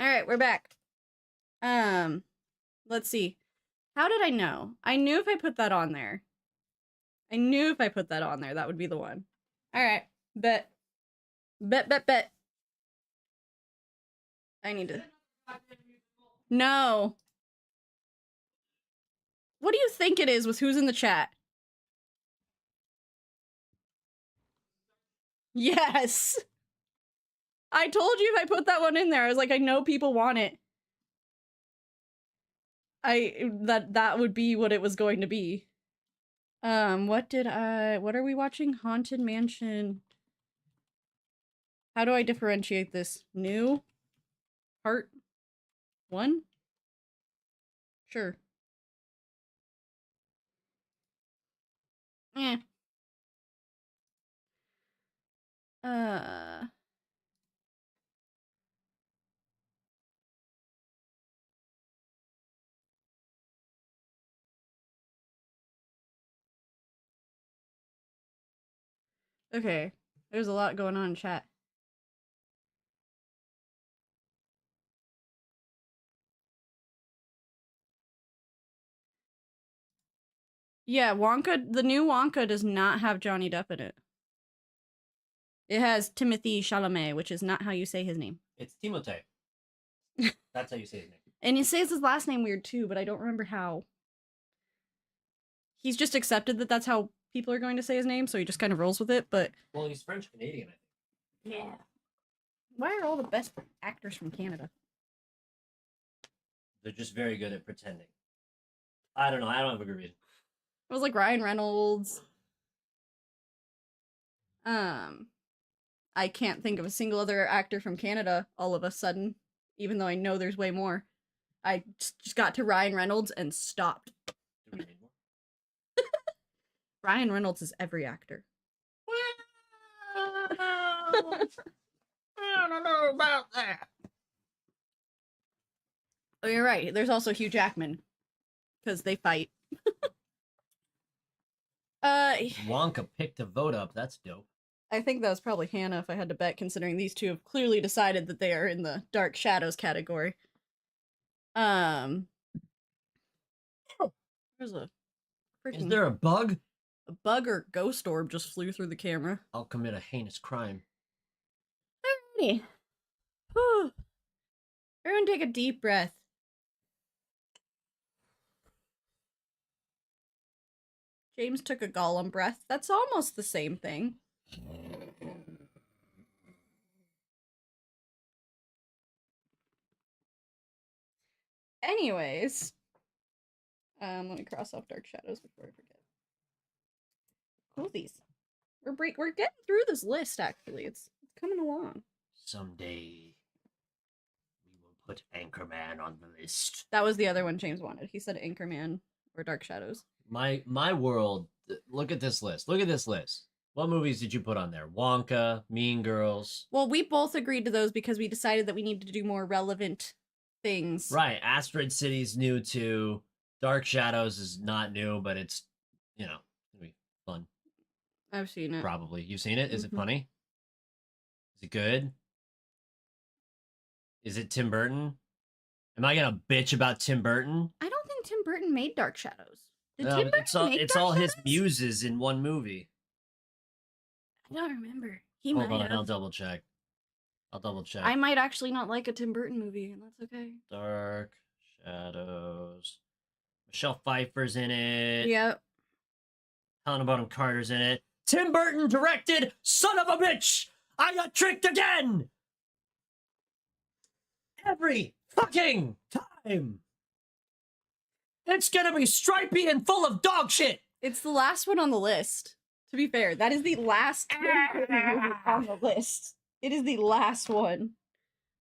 Alright, we're back. Let's see. How did I know? I knew if I put that on there. That would be the one. Alright, bet. Bet. I need to... No. What do you think it is with who's in the chat? Yes! I told you if I put that one in there, I was like, I know people want it. That would be what it was going to be. What are we watching? Haunted Mansion. How do I differentiate this? New? Part 1? Sure. Eh. Okay. There's a lot going on in chat. Yeah, Wonka, the new Wonka does not have Johnny Depp in it. It has Timothée Chalamet, which is not how you say his name. It's Timothée. That's how you say his name. And he says his last name weird too, but I don't remember how. He's just accepted that that's how people are going to say his name, so he just kind of rolls with it, but... Well, he's French-Canadian, I think. Yeah. Why are all the best actors from Canada? They're just very good at pretending. I don't know, I don't have a good reason. It was like Ryan Reynolds. I can't think of a single other actor from Canada all of a sudden, even though I know there's way more. I just got to Ryan Reynolds and stopped. Do we need more? Ryan Reynolds is every actor. I don't know about that. Oh, you're right. There's also Hugh Jackman. Because they fight. Wonka picked a vote up. That's dope. I think that was probably Hannah if I had to bet, considering these two have clearly decided that they are in the Dark Shadows category. There's a freaking... Is there a bug? A bug or ghost orb just flew through the camera. I'll commit a heinous crime. Alrighty. Whew. Everyone take a deep breath. James took a Gollum breath. That's almost the same thing. Anyways. Let me cross off Dark Shadows before I forget. Coolies. We're getting through this list, actually. It's coming along. Someday we will put Anchorman on the list. That was the other one James wanted. He said Anchorman or Dark Shadows. My world, look at this list. Look at this list. What movies did you put on there? Wonka, Mean Girls. Well, we both agreed to those because we decided that we needed to do more relevant things. Right. Asteroid City's new too. Dark Shadows is not new, but it's, you know, gonna be fun. I've seen it. Probably. You've seen it? Is it funny? Is it good? Is it Tim Burton? Am I gonna bitch about Tim Burton? I don't think Tim Burton made Dark Shadows. Did No, Tim Burton make it's Dark all Shadows? his muses in one movie. I don't remember. He Hold might on, have. I'll double check. I might actually not like a Tim Burton movie, and that's okay. Dark Shadows. Michelle Pfeiffer's in it. Yep. Helena Bonham Carter's in it. Tim Burton directed Son of a Bitch! I got tricked again! Every fucking time! It's gonna be stripy and full of dog shit! It's the last one on the list. To be fair, that is the last Tim Burton movie on the list. It is the last one.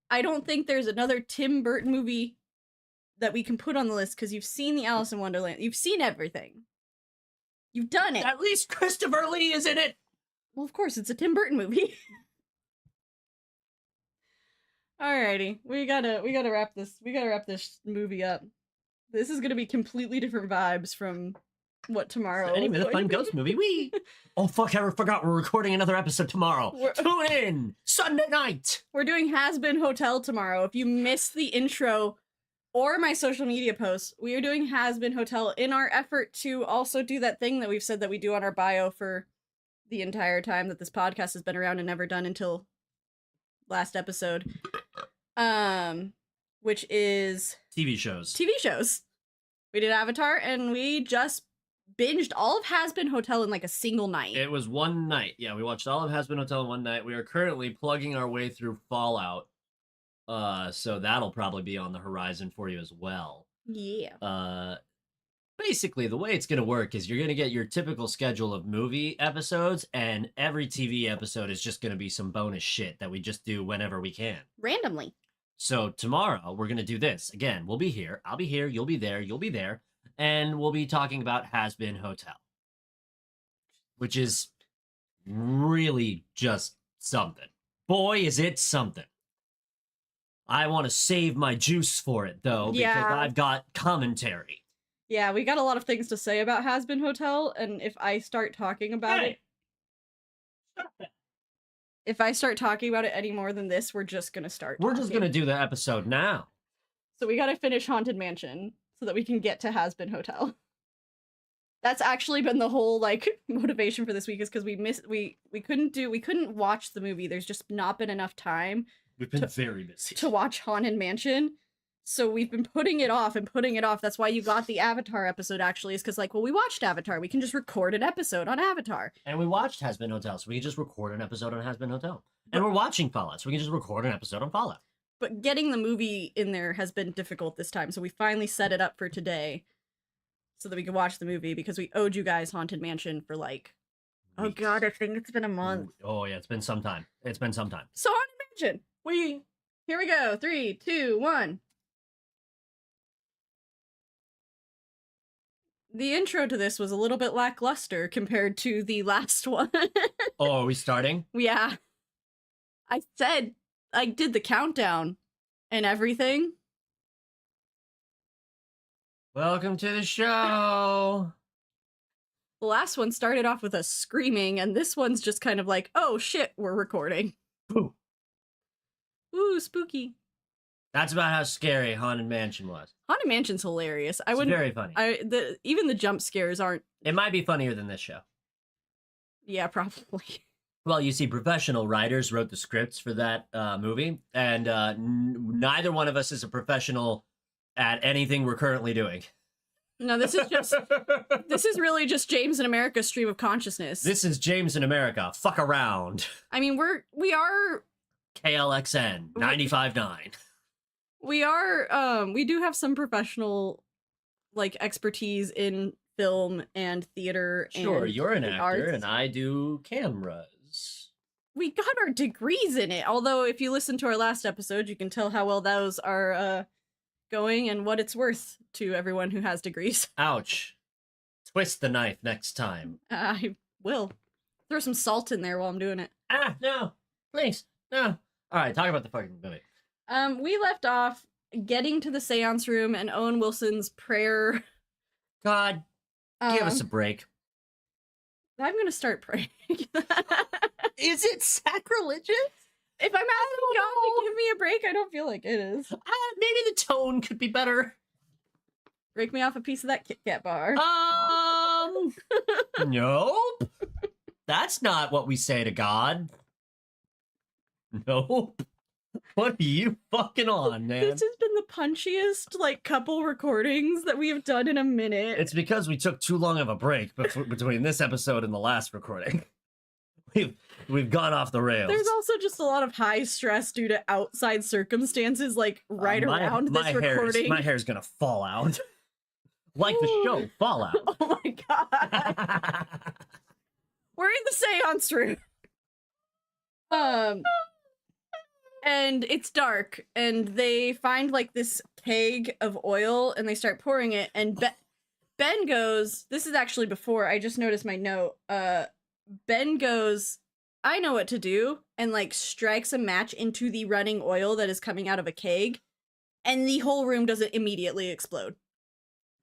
I don't think there's another Tim Burton movie that we can put on the list because you've seen the Alice in Wonderland. You've seen everything. You've done it. At least Christopher Lee is in it! Well, of course, it's a Tim Burton movie. Alrighty, we gotta wrap this movie up. This is gonna be completely different vibes from what tomorrow. Any minute, fun ghost movie. Wee. Oh fuck! I forgot we're recording another episode tomorrow. Tune in Sunday night. We're doing Has Been Hotel tomorrow. If you missed the intro or my social media posts, we are doing Has Been Hotel in our effort to also do that thing that we've said that we do on our bio for the entire time that this podcast has been around and never done until last episode. Which is TV shows. TV shows. We did Avatar, and we just binged all of Has Been Hotel in like a single night. It was one night. Yeah, we watched all of Has Been Hotel in one night. We are currently plugging our way through Fallout. So that'll probably be on the horizon for you as well. Yeah. Basically, the way it's going to work is you're going to get your typical schedule of movie episodes, and every TV episode is just going to be some bonus shit that we just do whenever we can. Randomly. So tomorrow, we're going to do this. Again, we'll be here. I'll be here. You'll be there. You'll be there. And we'll be talking about Has Been Hotel. Which is really just something. Boy, is it something. I want to save my juice for it, though, because I've got commentary. Yeah, we got a lot of things to say about Has Been Hotel, and if I start talking about it... Stop it. If I start talking about it any more than this, we're just gonna start We're just gonna do the episode now. So we gotta finish Haunted Mansion so that we can get to Has Been Hotel. That's actually been the whole, like, motivation for this week, is because we couldn't watch the movie. There's just not been enough time. We've been very busy. To watch Haunted Mansion. So we've been putting it off and putting it off. That's why you got the Avatar episode, actually, is because, like, well, we watched Avatar. We can just record an episode on Avatar. And we watched Has Been Hotel, so we can just record an episode on Has Been Hotel. And we're watching Fallout, so we can just record an episode on Fallout. But getting the movie in there has been difficult this time, so we finally set it up for today so that we could watch the movie, because we owed you guys Haunted Mansion for, like, weeks. Oh god, I think it's been a month. Oh yeah, it's been some time. It's been some time. So Haunted Mansion! Here we go. 3, 2, 1. The intro to this was a little bit lackluster compared to the last one. Oh, are we starting? Yeah. I said I did the countdown and everything. Welcome to the show. The last one started off with us screaming, and this one's just kind of like, oh shit, we're recording. Ooh. Ooh, spooky. That's about how scary Haunted Mansion was. Haunted Mansion's hilarious. It's very funny. Even the jump scares aren't... It might be funnier than this show. Yeah, probably. Well, you see, professional writers wrote the scripts for that movie, and neither one of us is a professional at anything we're currently doing. No, this is really just James in America's stream of consciousness. This is James in America. Fuck around. I mean, we are... KLXN 95.9. We do have some professional, like, expertise in film and theater. Sure, and you're an actor, arts. and I do cameras. We got our degrees in it, although if you listen to our last episode, you can tell how well those are going and what it's worth to everyone who has degrees. Ouch. Twist the knife next time. I will. Throw some salt in there while I'm doing it. Ah, no. Please, no. All right, talk about the fucking movie. We left off getting to the seance room and Owen Wilson's prayer. God, give us a break. I'm gonna start praying. Is it sacrilegious? If I'm asking God to give me a break, I don't feel like it is. Maybe the tone could be better. Break me off a piece of that Kit Kat bar. Nope. That's not what we say to God. Nope. What are you fucking on, man? This has been the punchiest, like, couple recordings that we have done in a minute. It's because we took too long of a break between this episode and the last recording. We've gone off the rails. There's also just a lot of high stress due to outside circumstances, like, around this recording. My hair's gonna fall out. Like the show, Fallout. Oh my god. We're in the seance room. And it's dark, and they find, like, this keg of oil, and they start pouring it, and Ben goes, this is actually before, I just noticed my note, Ben goes, I know what to do, and, like, strikes a match into the running oil that is coming out of a keg, and the whole room doesn't immediately explode.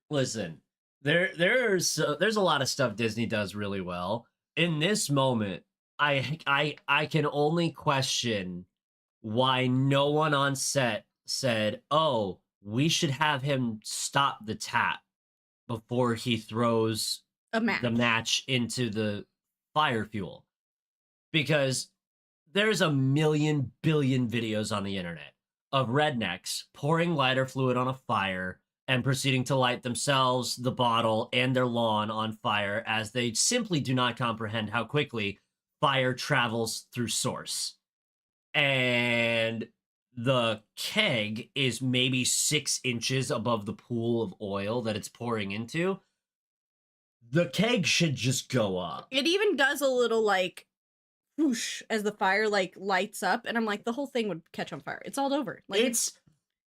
Listen, There's a lot of stuff Disney does really well. In this moment, I can only question why no one on set said, "Oh, we should have him stop the tap before he throws the match into the fire fuel," because there's a million billion videos on the internet of rednecks pouring lighter fluid on a fire and proceeding to light themselves, the bottle, and their lawn on fire as they simply do not comprehend how quickly fire travels through source. And the keg is maybe 6 inches above the pool of oil that it's pouring into. The keg should just go up. It even does a little, like, whoosh as the fire, like, lights up, and I'm like, the whole thing would catch on fire. It's all over. Like, it's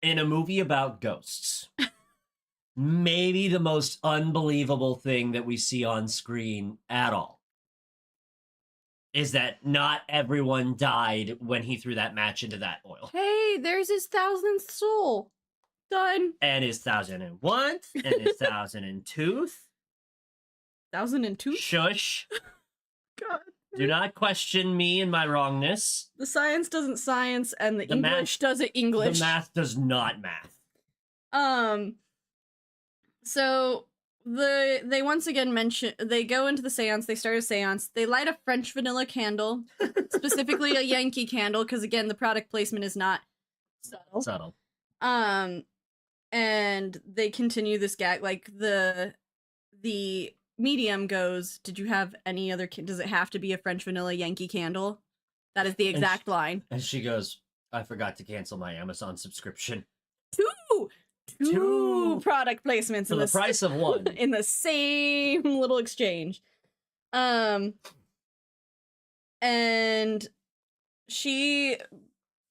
in a movie about ghosts. Maybe the most unbelievable thing that we see on screen at all is that not everyone died when he threw that match into that oil. Hey, there's his 1000th soul. Done. And his 1001th, and his 1002th. 1002th? Shush. God. Do not question me and my wrongness. The science doesn't science, and the English doesn't English. The math does not math. So they once again mention, they go into the seance, they start a seance, they light a French vanilla candle, specifically a Yankee candle, because again, the product placement is not subtle. And they continue this gag, like the medium goes, "Did you have any other, does it have to be a French vanilla Yankee candle?" That is the exact line. And she goes, "I forgot to cancel my Amazon subscription." Two product placements for the price of one in the same little exchange. And the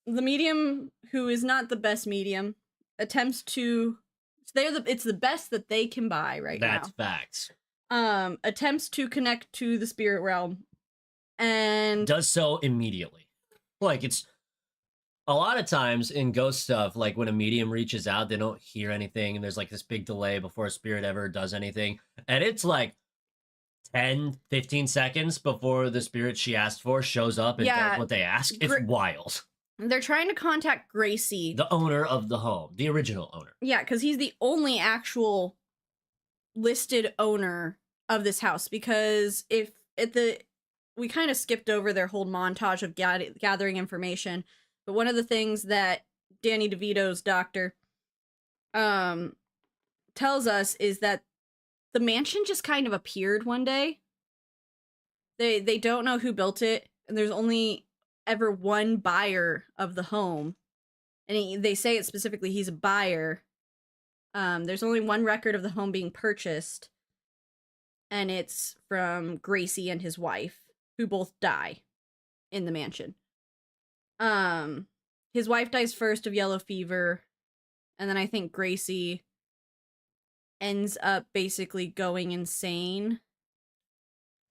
medium, who is not the best medium, attempts to, it's the best that they can buy right now. That's facts. Attempts to connect to the spirit realm and does so immediately. Like, it's a lot of times in ghost stuff, like when a medium reaches out, they don't hear anything, and there's like this big delay before a spirit ever does anything. And it's like 10, 15 seconds before the spirit she asked for shows up and does what they ask. It's wild. They're trying to contact Gracie, the owner of the home, the original owner. Yeah, because he's the only actual listed owner of this house, because we kind of skipped over their whole montage of gathering information. But one of the things that Danny DeVito's doctor tells us is that the mansion just kind of appeared one day. They don't know who built it, and there's only ever one buyer of the home. And they say it specifically, he's a buyer. There's only one record of the home being purchased, and it's from Gracie and his wife, who both die in the mansion. His wife dies first of yellow fever, and then I think Gracie ends up basically going insane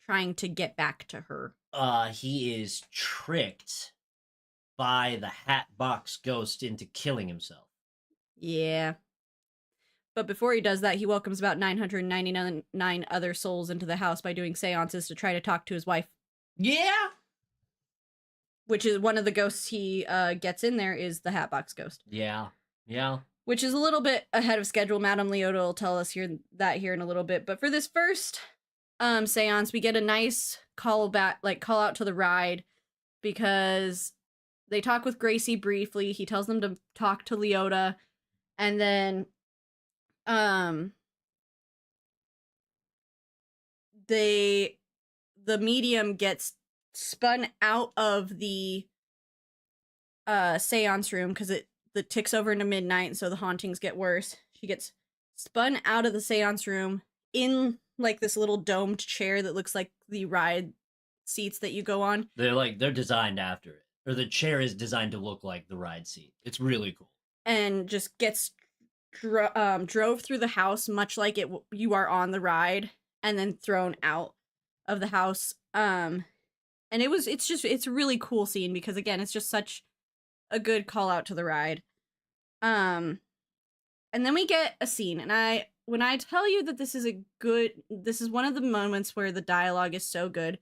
trying to get back to her. He is tricked by the Hatbox Ghost into killing himself. Yeah. But before he does that, he welcomes about 999 other souls into the house by doing seances to try to talk to his wife. Yeah! Which is one of the ghosts he gets in there is the Hatbox Ghost. Yeah. Which is a little bit ahead of schedule. Madame Leota will tell us here in a little bit. But for this first seance, we get a nice call out to the ride, because they talk with Gracie briefly. He tells them to talk to Leota, and then the medium gets spun out of the seance room because the ticks over into midnight, and so the hauntings get worse. She gets spun out of the seance room in like this little domed chair that looks like the ride seats that you go on. They're designed after it, or the chair is designed to look like the ride seat. It's really cool. And just gets drove through the house much like you are on the ride, and then thrown out of the house. And it's a really cool scene, because again, it's just such a good call out to the ride. And then we get a scene, and when I tell you that this is one of the moments where the dialogue is so good,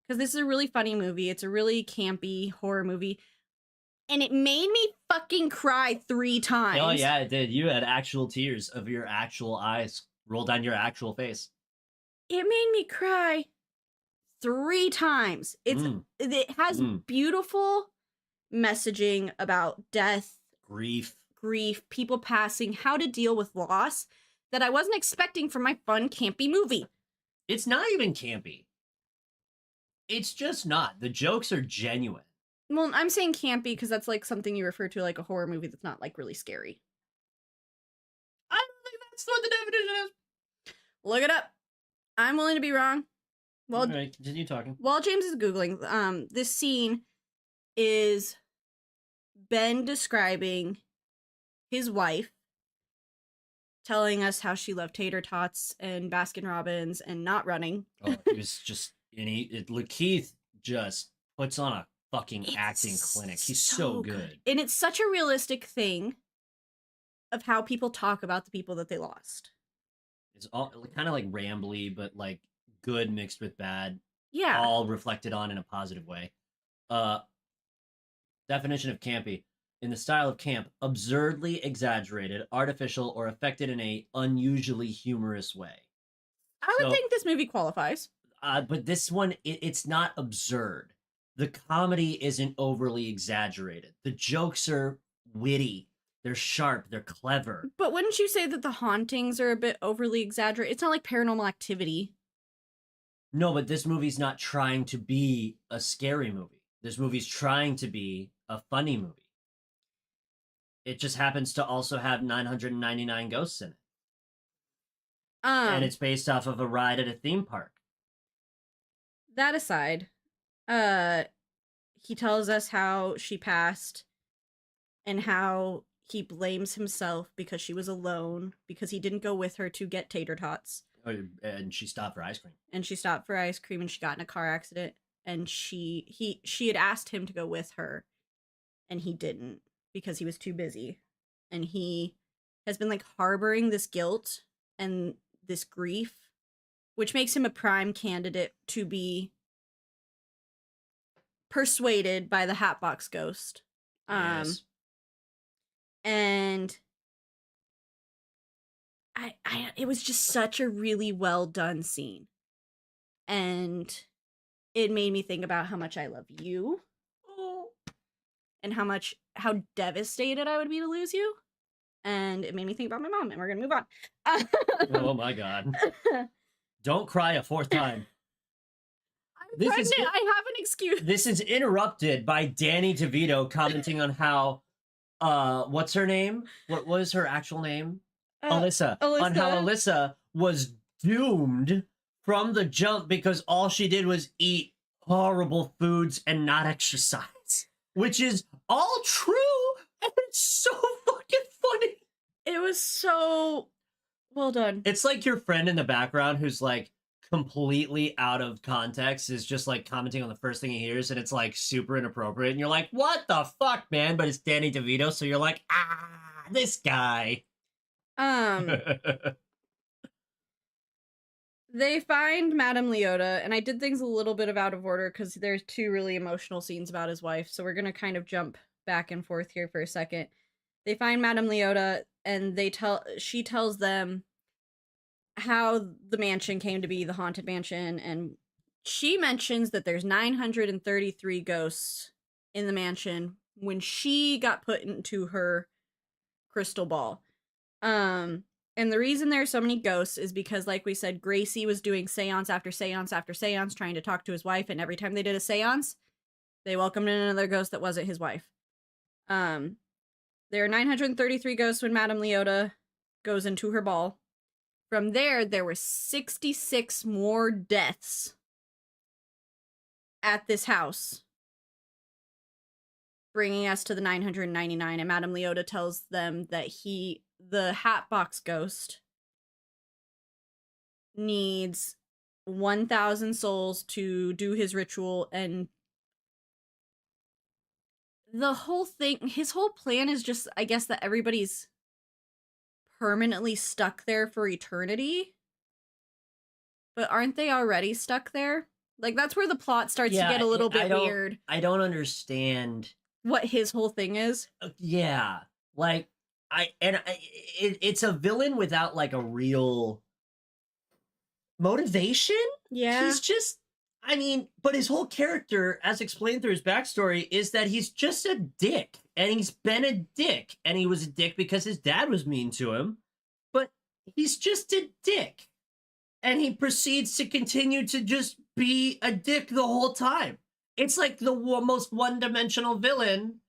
because this is a really funny movie. It's a really campy horror movie, and it made me fucking cry 3 times. Oh yeah, it did. You had actual tears of your actual eyes roll down your actual face. It made me cry 3 times. It has beautiful messaging about death, grief, people passing, how to deal with loss that I wasn't expecting from my fun campy movie. It's not even campy. It's just not. The jokes are genuine. Well, I'm saying campy because that's like something you refer to like a horror movie that's not like really scary. I don't think that's what the definition is. Look it up. I'm willing to be wrong. Well, all right, continue talking. While James is Googling, this scene is Ben describing his wife, telling us how she loved tater tots and Baskin Robbins and not running. Oh, it was just, Keith just puts on a fucking acting clinic. He's so good. And it's such a realistic thing of how people talk about the people that they lost. It's all kind of like rambly, but like good mixed with bad. Yeah. All reflected on in a positive way. Definition of campy. In the style of camp, absurdly exaggerated, artificial, or affected in a unusually humorous way. I would think this movie qualifies. But this one, it's not absurd. The comedy isn't overly exaggerated. The jokes are witty. They're sharp. They're clever. But wouldn't you say that the hauntings are a bit overly exaggerated? It's not like Paranormal Activity. No, but this movie's not trying to be a scary movie. This movie's trying to be a funny movie. It just happens to also have 999 ghosts in it. And it's based off of a ride at a theme park. That aside, he tells us how she passed and how he blames himself because she was alone, because he didn't go with her to get tater tots. And she stopped for ice cream. And she got in a car accident, and she had asked him to go with her, and he didn't because he was too busy. And he has been like harboring this guilt and this grief, which makes him a prime candidate to be persuaded by the Hatbox Ghost. Yes. And it was just such a really well done scene. And it made me think about how much I love you. And how devastated I would be to lose you. And it made me think about my mom, and we're gonna move on. Oh my god. Don't cry a 4th time. I'm pregnant. I have an excuse. This is interrupted by Danny DeVito commenting on how, what's her name? What was her actual name? Alyssa. On how Alyssa was doomed from the jump because all she did was eat horrible foods and not exercise. Which is all true, and it's so fucking funny. It was so well done. It's like your friend in the background who's like completely out of context is just like commenting on the first thing he hears, and it's like super inappropriate, and you're like, what the fuck, man? But it's Danny DeVito, so you're like, this guy. They find Madame Leota, and I did things a little bit out of order because there's 2 really emotional scenes about his wife, so we're gonna kind of jump back and forth here for a second. They find Madame Leota, and she tells them how the mansion came to be the haunted mansion, and she mentions that there's 933 ghosts in the mansion when she got put into her crystal ball. And the reason there are so many ghosts is because, like we said, Gracie was doing seance after seance after seance trying to talk to his wife, and every time they did a seance, they welcomed in another ghost that wasn't his wife. There are 933 ghosts when Madame Leota goes into her ball. From there were 66 more deaths at this house, bringing us to the 999, and Madame Leota tells them that the Hatbox Ghost, needs 1,000 souls to do his ritual, and the whole thing, his whole plan is just, I guess, that everybody's permanently stuck there for eternity. But aren't they already stuck there? Like, that's where the plot starts to get a little bit weird. I don't understand what his whole thing is. Yeah. Like, it's a villain without, like, a real motivation? Yeah. He's just, I mean, but his whole character, as explained through his backstory, is that he's just a dick. And he's been a dick. And he was a dick because his dad was mean to him. But he's just a dick. And he proceeds to continue to just be a dick the whole time. It's like the most one-dimensional villain,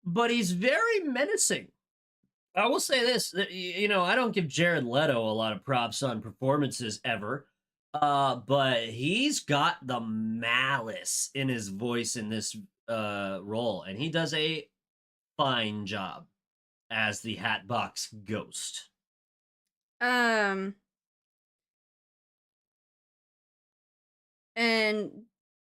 but he's very menacing. I will say this, you know, I don't give Jared Leto a lot of props on performances ever, but he's got the malice in his voice in this role, and he does a fine job as the Hatbox Ghost. And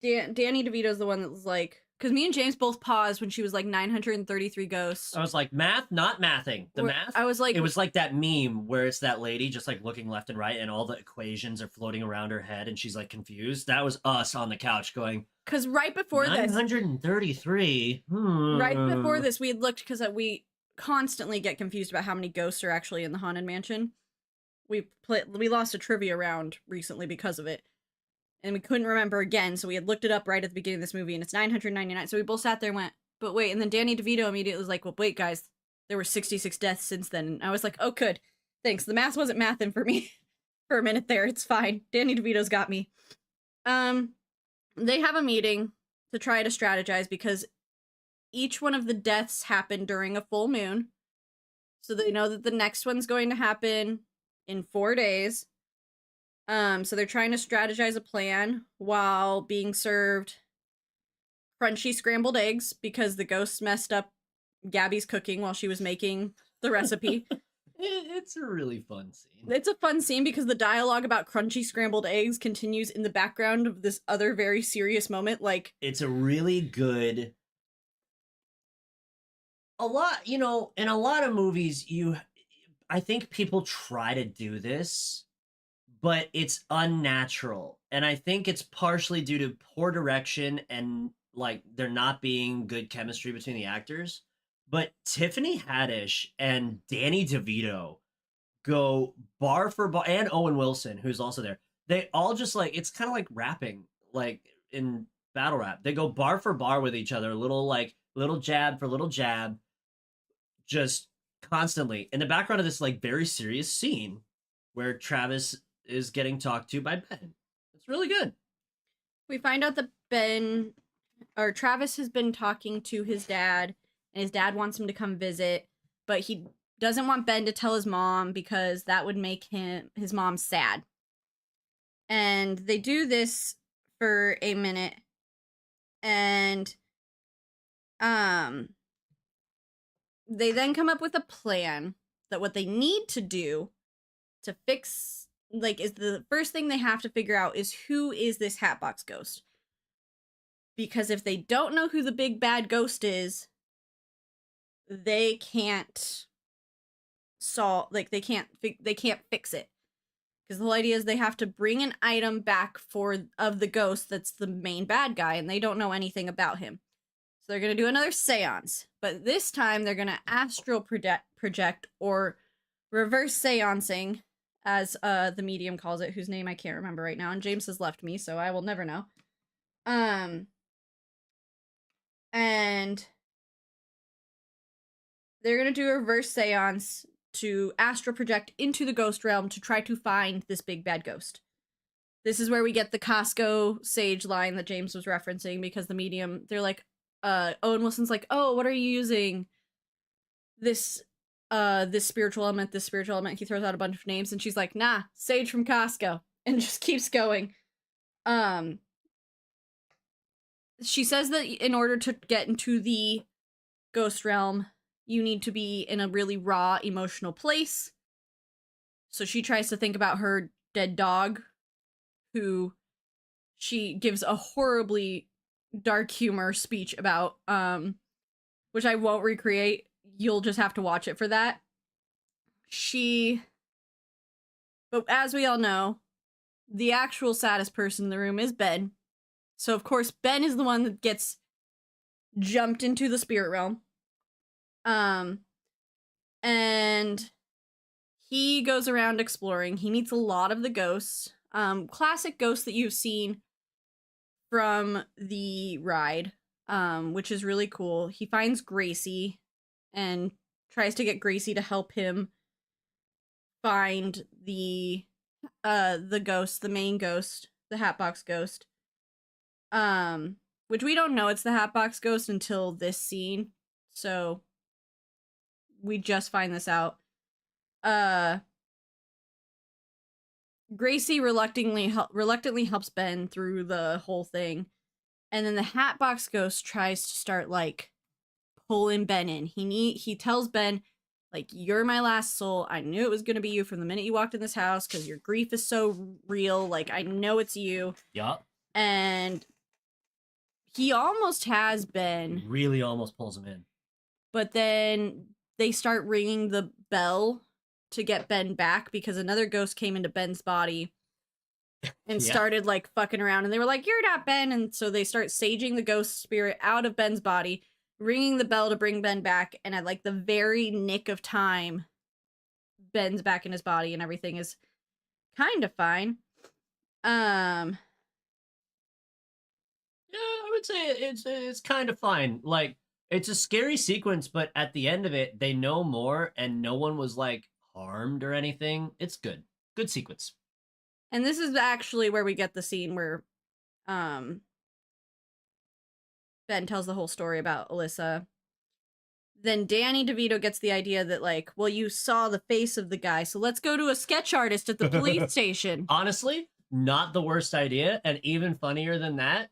Danny DeVito's the one that was like, because me and James both paused when she was like 933 ghosts. I was like, math, not mathing. The math? I was like... It was like that meme where it's that lady just like looking left and right and all the equations are floating around her head and she's like confused. That was us on the couch going... Because right before 933? Right before this, we had looked, because we constantly get confused about how many ghosts are actually in the Haunted Mansion. We lost a trivia round recently because of it. And we couldn't remember again, so we had looked it up right at the beginning of this movie, and it's 999. So we both sat there and went, but wait, and then Danny DeVito immediately was like, well, wait, guys, there were 66 deaths since then. And I was like, oh, good. Thanks. The math wasn't mathing for me for a minute there. It's fine. Danny DeVito's got me. They have a meeting to try to strategize because each one of the deaths happened during a full moon. So they know that the next one's going to happen in 4 days. So they're trying to strategize a plan while being served crunchy scrambled eggs because the ghosts messed up Gabby's cooking while she was making the recipe. It's a really fun scene. It's a fun scene because the dialogue about crunchy scrambled eggs continues in the background of this other very serious moment. Like, it's a really good... A lot, you know, in a lot of movies, I think people try to do this, but it's unnatural. And I think it's partially due to poor direction and, like, there not being good chemistry between the actors. But Tiffany Haddish and Danny DeVito go bar for bar, and Owen Wilson, who's also there. They all just, like, it's kind of like rapping, like, in battle rap. They go bar for bar with each other, little jab for little jab, just constantly. In the background of this, like, very serious scene where Travis is getting talked to by Ben. It's really good. We find out that Travis has been talking to his dad, and his dad wants him to come visit, but he doesn't want Ben to tell his mom because that would make his mom sad. And they do this for a minute, and they then come up with a plan that what they need to do to fix, like, is the first thing they have to figure out is who is this Hatbox Ghost. Because if they don't know who the big bad ghost is, they can't they can't fix it. Because the whole idea is they have to bring an item back of the ghost that's the main bad guy, and they don't know anything about him. So they're going to do another seance. But this time they're going to astral project or reverse seancing, as the medium calls it, whose name I can't remember right now, and James has left me, so I will never know. And they're gonna do a reverse seance to astral project into the ghost realm to try to find this big bad ghost. This is where we get the Costco sage line that James was referencing, because the medium, they're like, Owen Wilson's like, oh, what are you using? This spiritual element, this spiritual element. He throws out a bunch of names, and she's like, nah, sage from Costco, and just keeps going. She says that in order to get into the ghost realm, you need to be in a really raw emotional place. So she tries to think about her dead dog, who she gives a horribly dark humor speech about, which I won't recreate. You'll just have to watch it for that. But as we all know, the actual saddest person in the room is Ben. So, of course, Ben is the one that gets jumped into the spirit realm. And he goes around exploring. He meets a lot of the ghosts. Classic ghosts that you've seen from the ride, which is really cool. He finds Gracie and tries to get Gracie to help him find the ghost, the main ghost, the Hatbox Ghost. Which we don't know it's the Hatbox Ghost until this scene. So we just find this out. Gracie reluctantly helps Ben through the whole thing. And then the Hatbox Ghost tries to start, like, pulling Ben in. He tells Ben, like, you're my last soul. I knew it was going to be you from the minute you walked in this house because your grief is so real. Like, I know it's you. Yup. And he almost has Ben. Really almost pulls him in. But then they start ringing the bell to get Ben back because another ghost came into Ben's body and started, like, fucking around. And they were like, you're not Ben. And so they start saging the ghost spirit out of Ben's body, ringing the bell to bring Ben back. And at, like, the very nick of time, Ben's back in his body and everything is kind of fine. Yeah, I would say it's kind of fine. Like, it's a scary sequence, but at the end of it, they know more and no one was, like, harmed or anything. It's good. Good sequence. And this is actually where we get the scene where Ben tells the whole story about Alyssa. Then Danny DeVito gets the idea that, like, well, you saw the face of the guy, so let's go to a sketch artist at the police station. Honestly, not the worst idea, and even funnier than that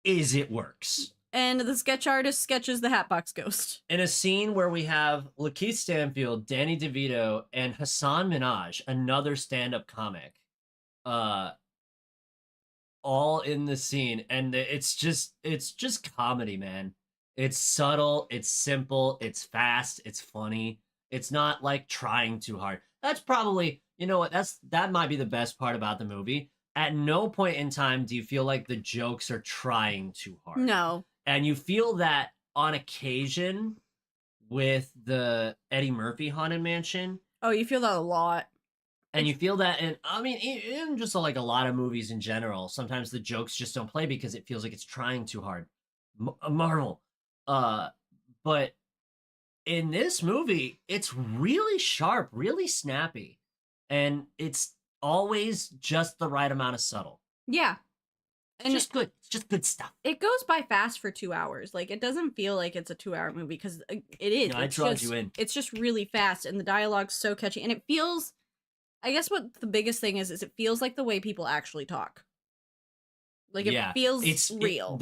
is it works. And the sketch artist sketches the Hatbox Ghost. In a scene where we have Lakeith Stanfield, Danny DeVito, and Hassan Minhaj, another stand-up comic, all in the scene, and it's just comedy, man. It's subtle, it's simple, it's fast, it's funny. It's not like trying too hard. That's probably, you know what, that might be the best part about the movie. At no point in time do you feel like the jokes are trying too hard. No. And you feel that on occasion with the Eddie Murphy Haunted Mansion. Oh, you feel that a lot. And you feel that, and I mean, in just like a lot of movies in general, sometimes the jokes just don't play because it feels like it's trying too hard. Marvel. But in this movie, it's really sharp, really snappy, and it's always just the right amount of subtle. Yeah. And just good. It's just good stuff. It goes by fast for 2 hours. Like, it doesn't feel like it's a 2-hour movie because it is. No, I dragged you in. It's just really fast, and the dialogue's so catchy, and it feels. I guess what the biggest thing is it feels like the way people actually talk. Like, it feels real.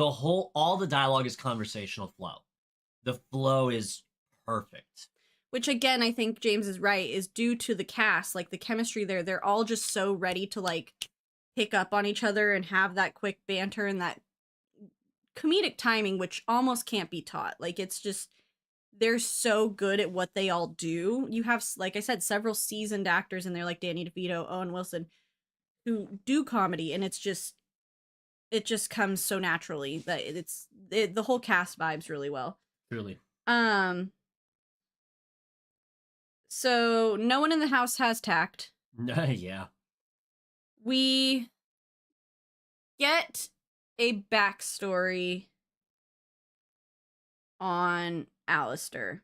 All the dialogue is conversational flow. The flow is perfect. Which, again, I think James is right, is due to the cast. Like, the chemistry there, they're all just so ready to, like, pick up on each other and have that quick banter and that comedic timing, which almost can't be taught. Like, it's just, they're so good at what they all do. You have, like I said, several seasoned actors in there, like Danny DeVito, Owen Wilson, who do comedy, and it just comes so naturally that the whole cast vibes really well. Truly. So no one in the house has tact. Yeah. We get a backstory on Alistair,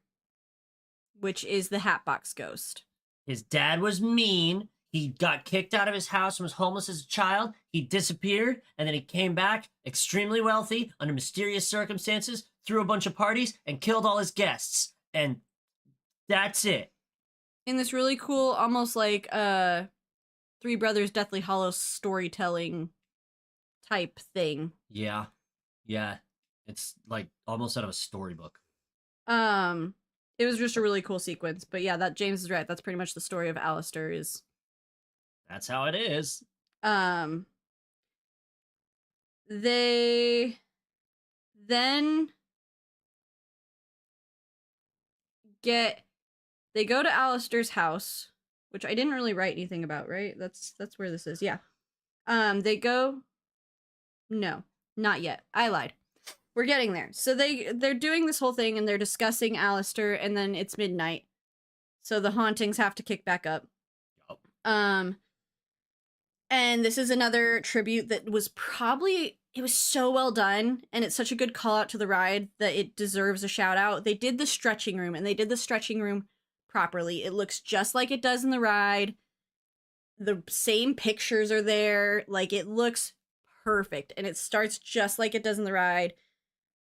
which is the Hatbox Ghost. His dad was mean. He got kicked out of his house and was homeless as a child. He disappeared, and then he came back extremely wealthy under mysterious circumstances, threw a bunch of parties, and killed all his guests. And that's it. In this really cool, almost like Three Brothers Deathly Hallows storytelling type thing. Yeah. It's like almost out of a storybook. It was just a really cool sequence. But yeah, that James is right. That's pretty much the story of Alistair is. That's how it is. They then get They go to Alistair's house, which I didn't really write anything about, right? That's where this is. Yeah. They go. No, not yet. I lied. We're getting there. So they're doing this whole thing and they're discussing Alistair, and then it's midnight. So the hauntings have to kick back up. And this is another tribute that was probably, it was so well done, and it's such a good call out to the ride that it deserves a shout out. They did the stretching room, and they did the stretching room properly. It looks just like it does in the ride. The same pictures are there. Like, it looks perfect, and it starts just like it does in the ride.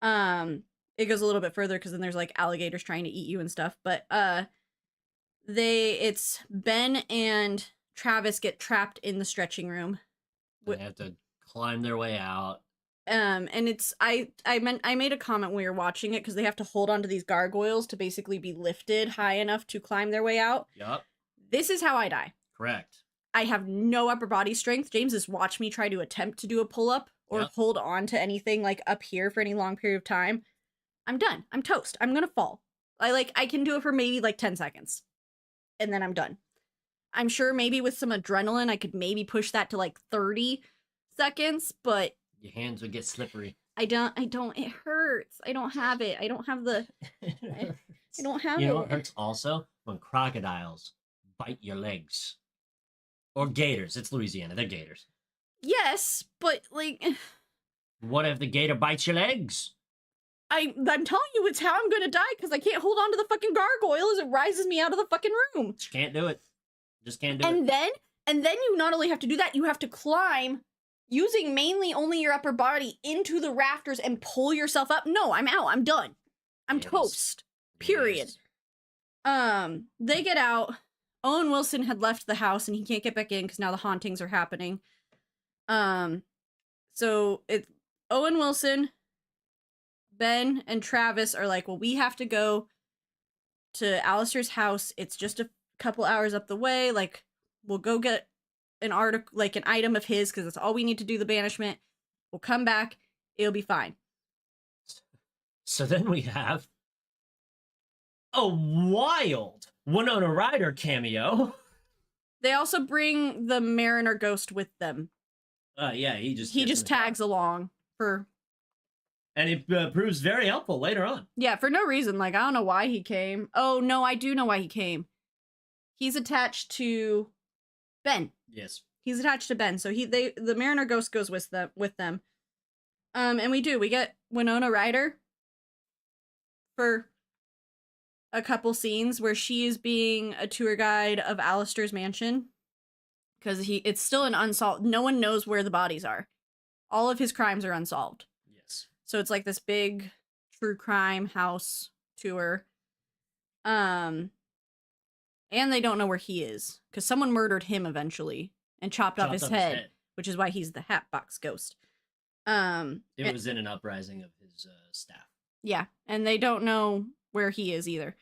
It goes a little bit further because then there's like alligators trying to eat you and stuff. But it's Ben and Travis get trapped in the stretching room. They have to climb their way out. And it's I made a comment when we were watching it because they have to hold onto these gargoyles to basically be lifted high enough to climb their way out. Yup. This is how I die. Correct. I have no upper body strength. James has watched me try to attempt to do a pull-up or hold on to anything like up here for any long period of time. I'm done. I'm toast. I'm gonna fall. I can do it for maybe like 10 seconds. And then I'm done. I'm sure maybe with some adrenaline I could maybe push that to like 30 seconds, but your hands would get slippery. I don't, it hurts. I don't have it. I don't have the, I don't have it. You know what hurts also? When crocodiles bite your legs. Or gators. It's Louisiana. They're gators. Yes, but like... What if the gator bites your legs? I'm telling you it's how I'm gonna die because I can't hold on to the fucking gargoyle as it rises me out of the fucking room. Just can't do it. Just can't do it. And then you not only have to do that, you have to climb using mainly only your upper body into the rafters and pull yourself up. No, I'm out. I'm done. I'm toast. Period. They get out. Owen Wilson had left the house and he can't get back in because now the hauntings are happening. So it's Owen Wilson, Ben, and Travis are like, well, we have to go to Alistair's house. It's just a couple hours up the way. Like, we'll go get an article, like an item of his, because that's all we need to do the banishment. We'll come back. It'll be fine. So then we have a wild Winona Ryder cameo. They also bring the Mariner ghost with them. Yeah, he just tags along for... And it proves very helpful later on. Yeah, for no reason. Like, I don't know why he came. Oh, no, I do know why he came. He's attached to Ben. Yes. He's attached to Ben. So the Mariner ghost goes with them. And we get Winona Ryder for a couple scenes where she is being a tour guide of Alistair's mansion. Because it's still an unsolved... No one knows where the bodies are. All of his crimes are unsolved. So it's like this big true crime house tour. And they don't know where he is. Because someone murdered him eventually. And chopped off his head. Which is why he's the Hatbox Ghost. It was in an uprising of his staff. Yeah. And they don't know where he is either.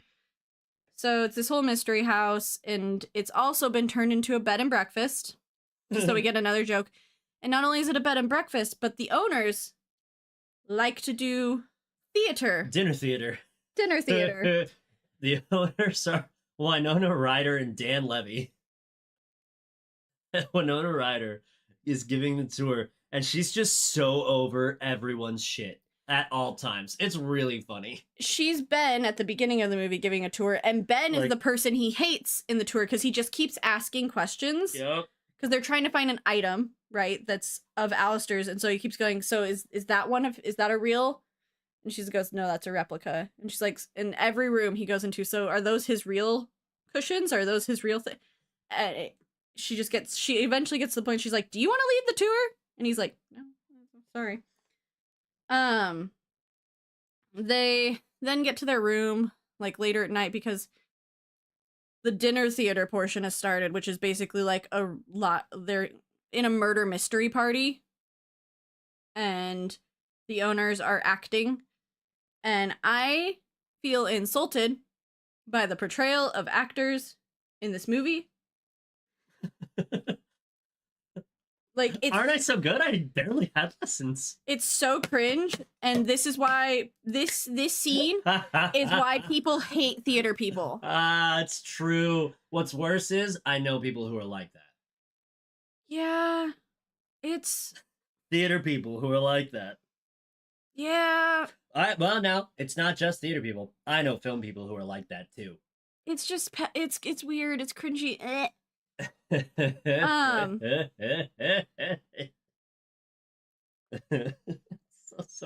So it's this whole mystery house. And it's also been turned into a bed and breakfast. Just so we get another joke. And not only is it a bed and breakfast, but the owners... like to do theater. Dinner theater. The owners are Winona Ryder and Dan Levy. Winona Ryder is giving the tour, and she's just so over everyone's shit at all times. It's really funny. She's Ben at the beginning of the movie giving a tour, and Ben is the person he hates in the tour because he just keeps asking questions. Yep. Because they're trying to find an item, right, that's of Alistair's, and so he keeps going, so is that is that a real? And she goes, no, that's a replica. And she's like, in every room he goes into, so are those his real cushions? Are those his real thing? She eventually gets to the point, she's like, do you want to leave the tour? And he's like, no, sorry. They then get to their room, like, later at night, because the dinner theater portion has started, which is basically like they're in a murder mystery party. And the owners are acting. And I feel insulted by the portrayal of actors in this movie. Like, aren't I so good? I barely had lessons. It's so cringe, and this is why this scene is why people hate theater people. It's true. What's worse is I know people who are like that. Yeah, it's theater people who are like that. Yeah. Well, no, it's not just theater people. I know film people who are like that too. It's just it's weird. It's cringy. So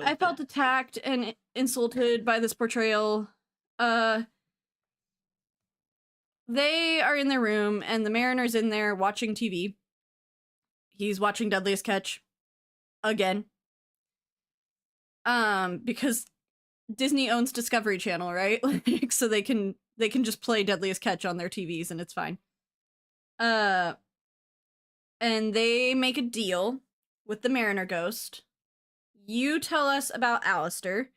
I felt attacked and insulted by this portrayal. They are in their room, and the Mariner's in there watching TV. He's watching Deadliest Catch again. Because Disney owns Discovery Channel, right? Like, so they can just play Deadliest Catch on their TVs and it's fine. And they make a deal with the Mariner ghost. You tell us about Alistair,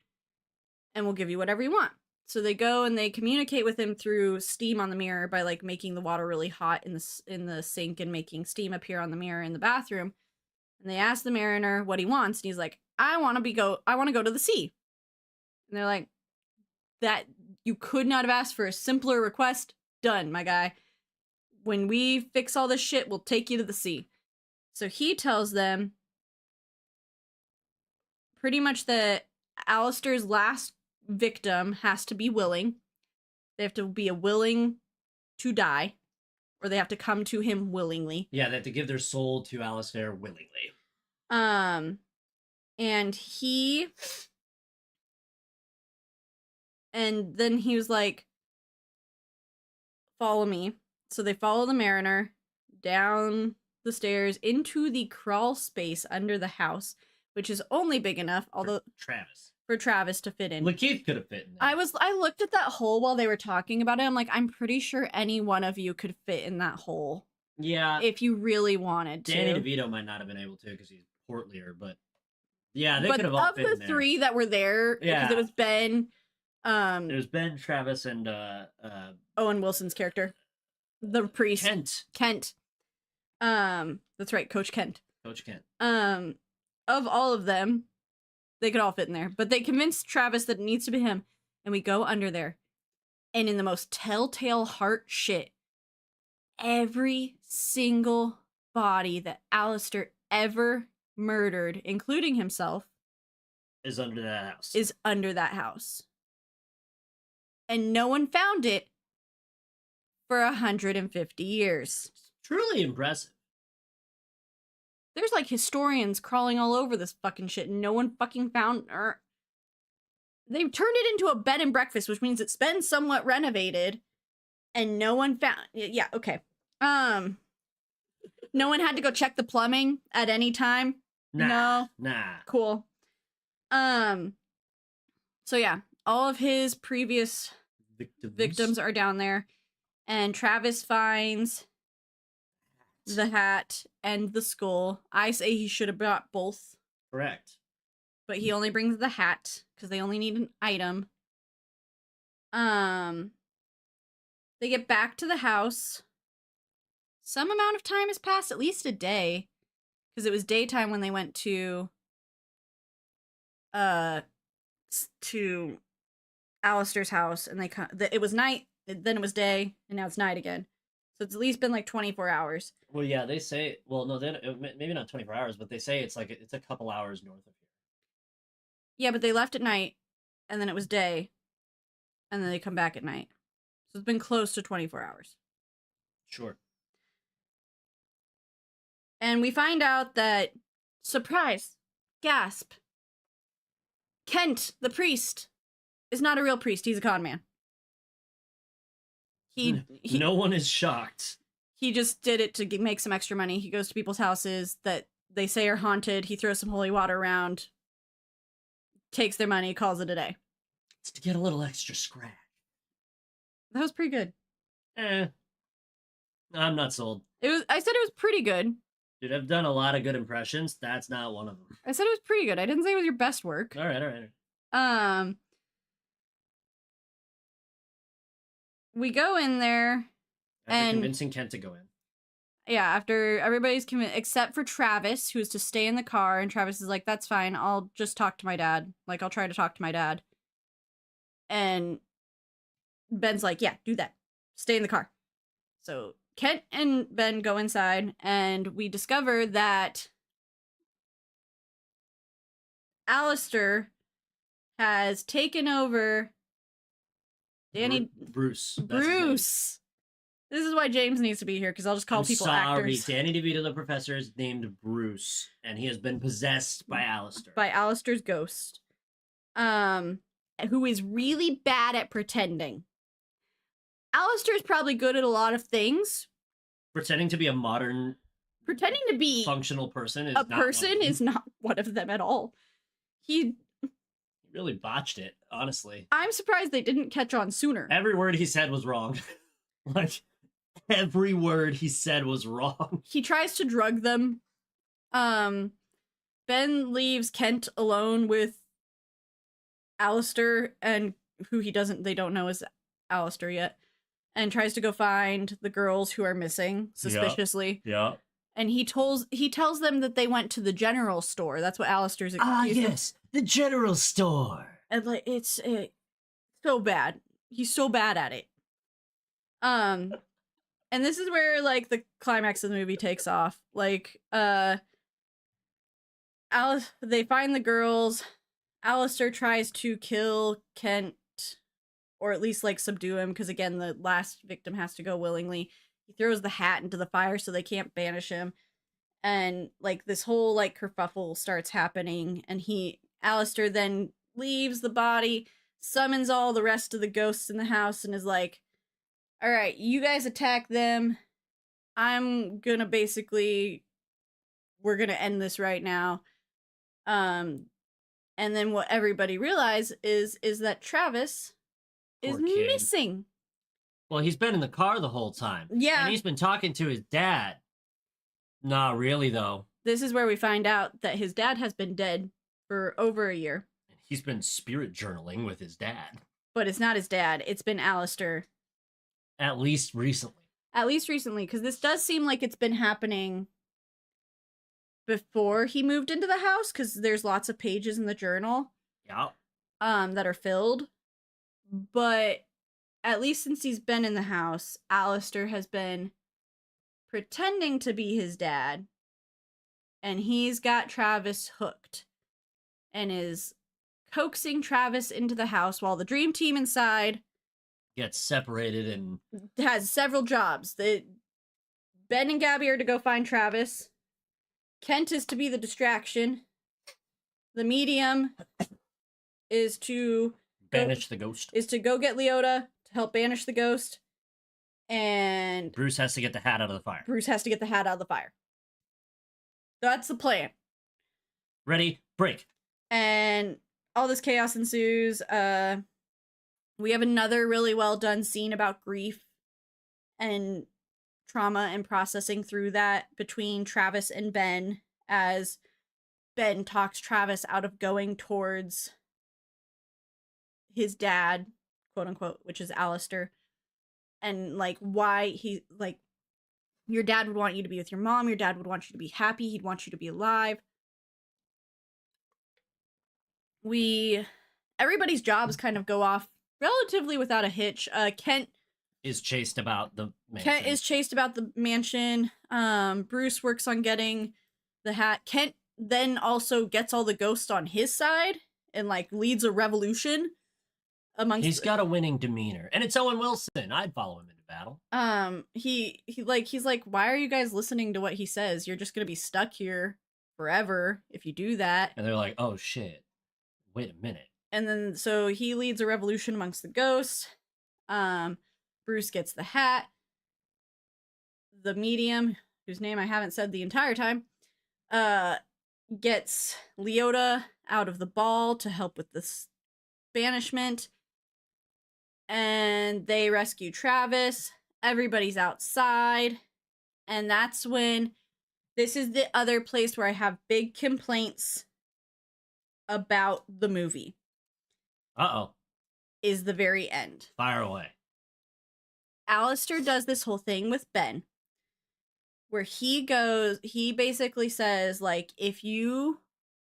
and we'll give you whatever you want. So they go and they communicate with him through steam on the mirror by like making the water really hot in the sink and making steam appear on the mirror in the bathroom. And they ask the Mariner what he wants, and he's like, I want to go to the sea. And they're like, that you could not have asked for a simpler request. Done, my guy. When we fix all this shit, we'll take you to the sea. So he tells them pretty much that Alistair's last victim has to be willing. They have to be willing to die, or they have to come to him willingly. Yeah, they have to give their soul to Alistair willingly. And then he was like, follow me. So they follow the Mariner down the stairs into the crawl space under the house, which is only big enough, although for Travis to fit in. Lakeith could have fit in there. I looked at that hole while they were talking about it. I'm like, I'm pretty sure any one of you could fit in that hole. Yeah. If you really wanted to. Danny DeVito might not have been able to because he's portlier, but yeah, they could have all fit in there. Of the three that were there, because it was Ben. It was Ben, Travis, and Owen Wilson's character. The priest. Kent. That's right, Coach Kent. Coach Kent. Of all of them, they could all fit in there. But they convinced Travis that it needs to be him. And we go under there. And in the most telltale heart shit, every single body that Alistair ever murdered, including himself, is under that house. And no one found it for 150 years. It's truly impressive. There's like historians crawling all over this fucking shit, and no one fucking found her. They've turned it into a bed and breakfast, which means it's been somewhat renovated, and no one found. Yeah, okay. No one had to go check the plumbing at any time. Nah. Cool. So yeah, all of his previous victims are down there, and Travis finds the hat and the skull. I say he should have brought both. Correct. But he only brings the hat because they only need an item. They get back to the house. Some amount of time has passed, at least a day, because it was daytime when they went to Alistair's house, and it was night, then it was day, and now it's night again. So it's at least been like 24 hours. Well, yeah, they say, well, no, maybe not 24 hours, but they say it's a couple hours north of here. Yeah, but they left at night, and then it was day, and then they come back at night. So it's been close to 24 hours. Sure. And we find out that, surprise, gasp, Kent, the priest, is not a real priest. He's a con man. No one is shocked. He just did it to make some extra money. He goes to people's houses that they say are haunted. He throws some holy water around, takes their money, calls it a day. It's to get a little extra scratch. That was pretty good. I'm not sold. I said it was pretty good. Dude, I've done a lot of good impressions. That's not one of them. I said it was pretty good. I didn't say it was your best work. All right. We go in there After convincing Kent to go in. Yeah, after everybody's convinced, except for Travis, who's to stay in the car, and Travis is like, that's fine, I'll just talk to my dad. Like, I'll try to talk to my dad. And Ben's like, yeah, do that. Stay in the car. So Kent and Ben go inside, and we discover that Alistair has taken over Danny... Bruce. Bruce! This is why James needs to be here, because I'll just call people actors. Danny DeVito, the professor, is named Bruce, and he has been possessed by Alistair. By Alistair's ghost. Who is really bad at pretending. Alistair's probably good at a lot of things. Pretending to be a modern... Pretending to be... functional person is is not one of them at all. He really botched it, honestly. I'm surprised they didn't catch on sooner. Every word he said was wrong. Like... every word he said was wrong. He tries to drug them. Ben leaves Kent alone with Alistair, and who they don't know is Alistair yet, and tries to go find the girls who are missing suspiciously. Yeah. And he tells them that they went to the general store. That's what Alistair's accused. Ah, yes, the general store. And like it's so bad. He's so bad at it. And this is where, like, the climax of the movie takes off. Like, they find the girls. Alistair tries to kill Kent, or at least, like, subdue him, because, again, the last victim has to go willingly. He throws the hat into the fire so they can't banish him. And, like, this whole, like, kerfuffle starts happening. And Alistair then leaves the body, summons all the rest of the ghosts in the house, and is like, all right, you guys attack them. I'm gonna we're gonna end this right now. And then what everybody realizes is that Travis is missing. Well, he's been in the car the whole time. Yeah. And he's been talking to his dad. Nah, really, though. This is where we find out that his dad has been dead for over a year. He's been spirit journaling with his dad. But it's not his dad. It's been Alistair. At least recently. At least recently, because this does seem like it's been happening before he moved into the house, because there's lots of pages in the journal. Yeah. That are filled. But at least since he's been in the house, Alistair has been pretending to be his dad. And he's got Travis hooked. And is coaxing Travis into the house while the dream team inside gets separated and has several jobs. Ben and Gabby are to go find Travis. Kent is to be the distraction. The medium is to banish the ghost. Is to go get Leota to help banish the ghost. And Bruce has to get the hat out of the fire. That's the plan. Ready, break. And all this chaos ensues. We have another really well done scene about grief and trauma and processing through that between Travis and Ben, as Ben talks Travis out of going towards his dad, quote unquote, which is Alistair, and like why he, like, your dad would want you to be with your mom, your dad would want you to be happy, he'd want you to be alive. Everybody's jobs kind of go off relatively without a hitch. Kent is chased about the mansion. Bruce works on getting the hat. Kent then also gets all the ghosts on his side and like leads a revolution amongst. He's got a winning demeanor, and it's Owen Wilson. I'd follow him into battle. He's like, why are you guys listening to what he says? You're just gonna be stuck here forever if you do that. And they're like, oh shit, wait a minute. And then, so he leads a revolution amongst the ghosts. Bruce gets the hat. The medium, whose name I haven't said the entire time, gets Leota out of the ball to help with this banishment. And they rescue Travis. Everybody's outside. And that's when, this is the other place where I have big complaints about the movie. Uh-oh. Is the very end. Fire away. Alistair does this whole thing with Ben. where he basically says, like, if you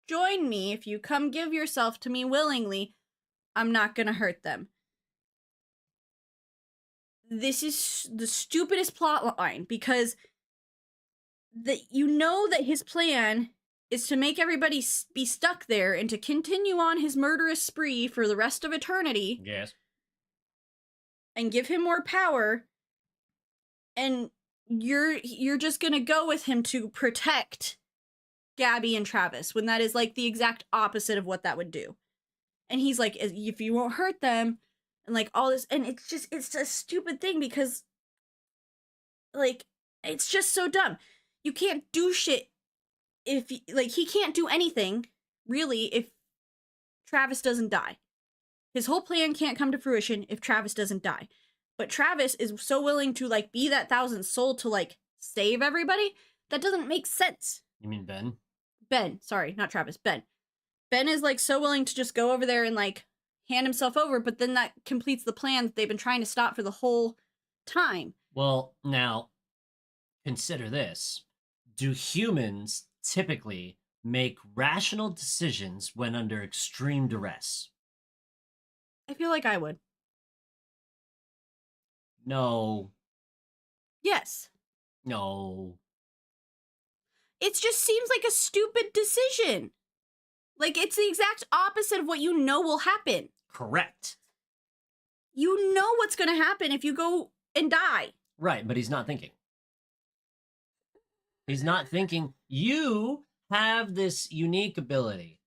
join me, if you come give yourself to me willingly, I'm not gonna hurt them. This is the stupidest plot line, because you know that his plan is to make everybody be stuck there and to continue on his murderous spree for the rest of eternity. Yes. And give him more power. And you're just gonna go with him to protect Gabby and Travis, when that is like the exact opposite of what that would do. And he's like, if you won't hurt them, and like all this, and it's a stupid thing, because like it's just so dumb. You can't do shit if like he can't do anything really if Travis doesn't die. His whole plan can't come to fruition if Travis doesn't die. But Travis is so willing to like be that 1,000th soul to like save everybody. That doesn't make sense. You mean Ben? Ben, sorry, not Travis, Ben. Ben is like so willing to just go over there and like hand himself over, but then that completes the plan that they've been trying to stop for the whole time. Well, now, consider this. Do humans typically make rational decisions when under extreme duress? I feel like I would. No. Yes. No. It just seems like a stupid decision. Like, it's the exact opposite of what you know will happen. Correct. You know what's going to happen if you go and die. Right, but he's not thinking. He's not thinking. You have this unique ability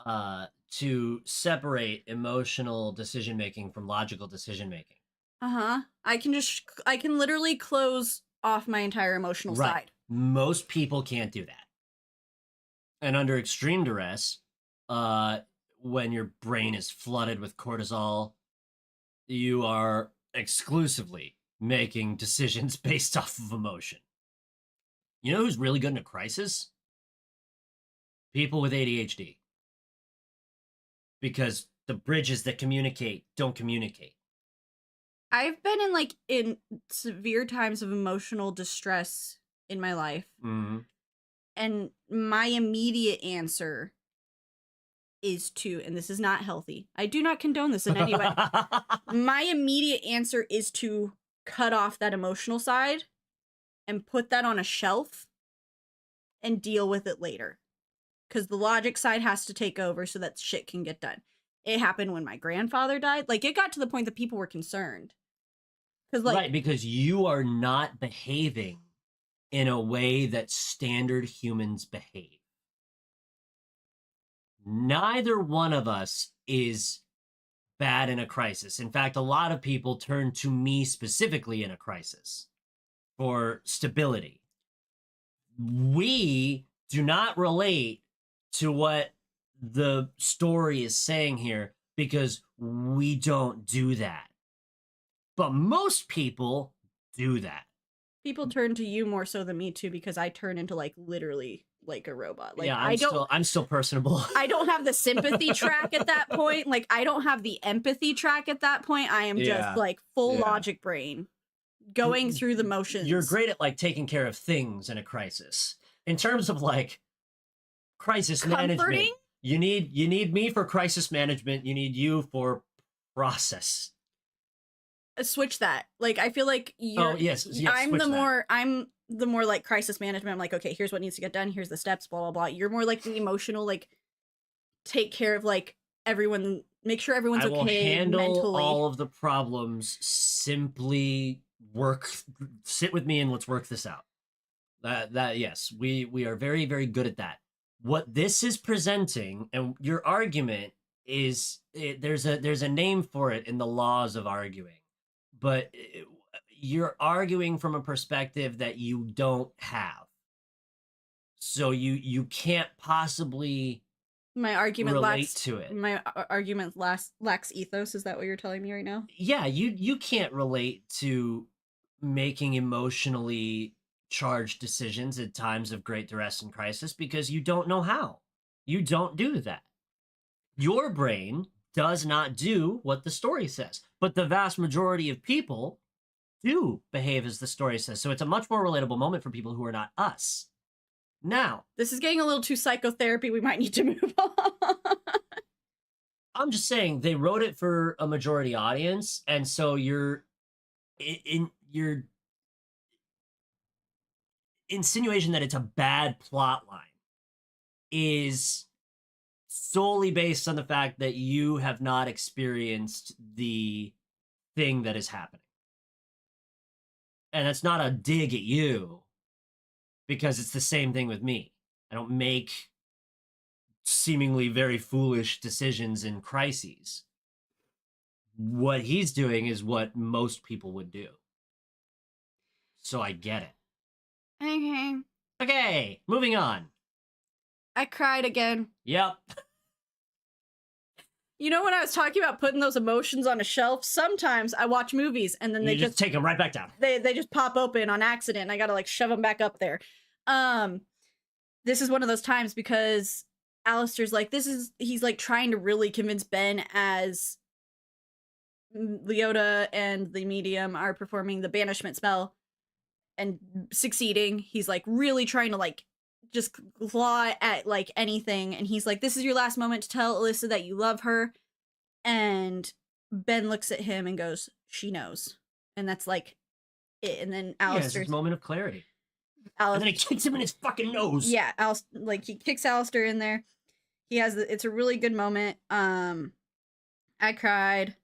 to separate emotional decision-making from logical decision-making. Uh-huh. I can literally close off my entire emotional side. Most people can't do that. And under extreme duress, when your brain is flooded with cortisol, you are exclusively making decisions based off of emotion. You know who's really good in a crisis? People with ADHD. Because the bridges that communicate don't communicate. I've been in severe times of emotional distress in my life. Mm-hmm. And my immediate answer is to, and this is not healthy, I do not condone this in any way. My immediate answer is to cut off that emotional side and put that on a shelf and deal with it later. Because the logic side has to take over so that shit can get done. It happened when my grandfather died. Like, it got to the point that people were concerned. Right, because you are not behaving in a way that standard humans behave. Neither one of us is bad in a crisis. In fact, a lot of people turn to me specifically in a crisis for stability. We do not relate to what the story is saying here because we don't do that. But most people do that. People turn to you more so than me too, because I turn into like literally like a robot. Like, yeah, I'm still personable. I don't have the sympathy track at that point. Like, I don't have the empathy track at that point. I am just like full logic brain going through the motions. You're great at like taking care of things in a crisis. In terms of like crisis management, you need me for crisis management. You need you for process. Switch that. Like, I feel like you're. Oh yes. I'm the more like crisis management. I'm like, okay, here's what needs to get done. Here's the steps. Blah blah blah. You're more like the emotional, like take care of like everyone. Make sure everyone's okay. I will handle mentally. All of the problems. Simply sit with me and let's work this out. That yes, we are very very good at that. What this is presenting, and your argument is there's a name for it in the laws of arguing. But you're arguing from a perspective that you don't have. So you can't possibly my argument relate to it. My argument lacks ethos. Is that what you're telling me right now? Yeah, you can't relate to making emotionally charged decisions at times of great duress and crisis because you don't know how. You don't do that. Your brain does not do what the story says. But the vast majority of people do behave as the story says. So it's a much more relatable moment for people who are not us. Now, this is getting a little too psychotherapy. We might need to move on. I'm just saying they wrote it for a majority audience, and so your insinuation that it's a bad plot line is solely based on the fact that you have not experienced the thing that is happening. And that's not a dig at you, because it's the same thing with me. I don't make seemingly very foolish decisions in crises. What he's doing is what most people would do. So I get it. Okay, moving on. I cried again. Yep. You know, when I was talking about putting those emotions on a shelf, sometimes I watch movies and then they just take them right back down. They just pop open on accident and I gotta like shove them back up there. This is one of those times because Alistair's like, he's like trying to really convince Ben as Leota and the medium are performing the banishment spell and succeeding. He's like really trying to like just claw at like anything, and he's like, this is your last moment to tell Alyssa that you love her. And Ben looks at him and goes, she knows. And that's like it. And then Alistair's his moment of clarity. And then he kicks him in his fucking nose. Yeah, like he kicks Alistair in there. He has it's a really good moment. I cried.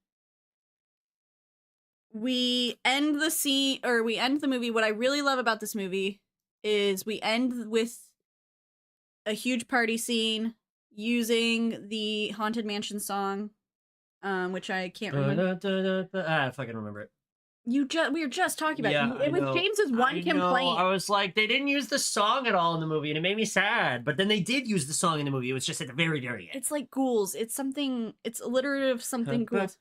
We end the movie. What I really love about this movie is we end with a huge party scene using the Haunted Mansion song, which I can't remember. I fucking remember it. We were just talking about it. It was James's one complaint. I was like, they didn't use the song at all in the movie, and it made me sad. But then they did use the song in the movie. It was just at the very, very end. It's like ghouls. It's something. It's alliterative something ghouls.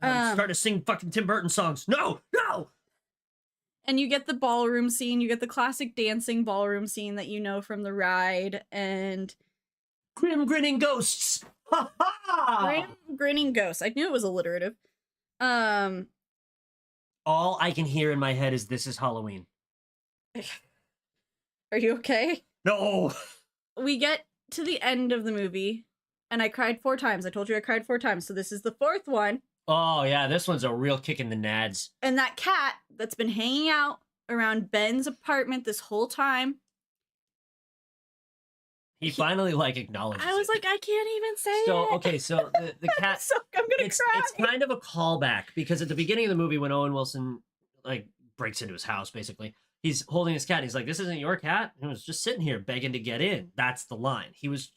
I'm starting to sing fucking Tim Burton songs. No. And you get the ballroom scene. You get the classic dancing ballroom scene that you know from the ride. And Grim grinning ghosts. Ha ha! Grim grinning ghosts. I knew it was alliterative. All I can hear in my head is "This is Halloween." Are you okay? No. We get to the end of the movie, and I cried 4 times. I told you I cried 4 times, so this is the 4th one. Oh, yeah, this one's a real kick in the nads. And that cat that's been hanging out around Ben's apartment this whole time. He finally, like, acknowledges I was like, I can't even say it. Okay, so the cat... I'm gonna cry. It's kind of a callback, because at the beginning of the movie, when Owen Wilson, like, breaks into his house, basically, he's holding his cat, and he's like, this isn't your cat? He was just sitting here begging to get in. That's the line. She was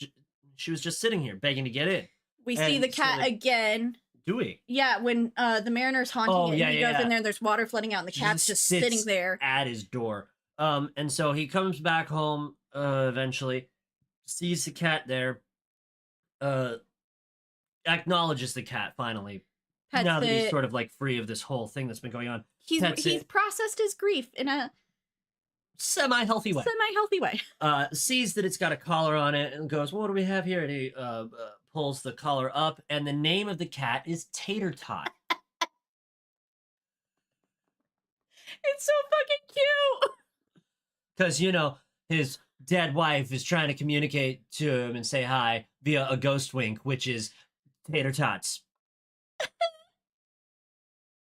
just sitting here begging to get in. We see the cat again. Do we? Yeah, when the mariner's haunting it, and he goes in there, and there's water flooding out, and the cat's just sitting there at his door. And so he comes back home eventually, sees the cat there, acknowledges the cat finally. Now that he's sort of like free of this whole thing that's been going on. He's processed his grief in a semi-healthy way. Sees that it's got a collar on it and goes, what do we have here? And he pulls the collar up, and the name of the cat is Tater Tot. It's so fucking cute. Because, you know, his dead wife is trying to communicate to him and say hi via a ghost wink, which is Tater Tots.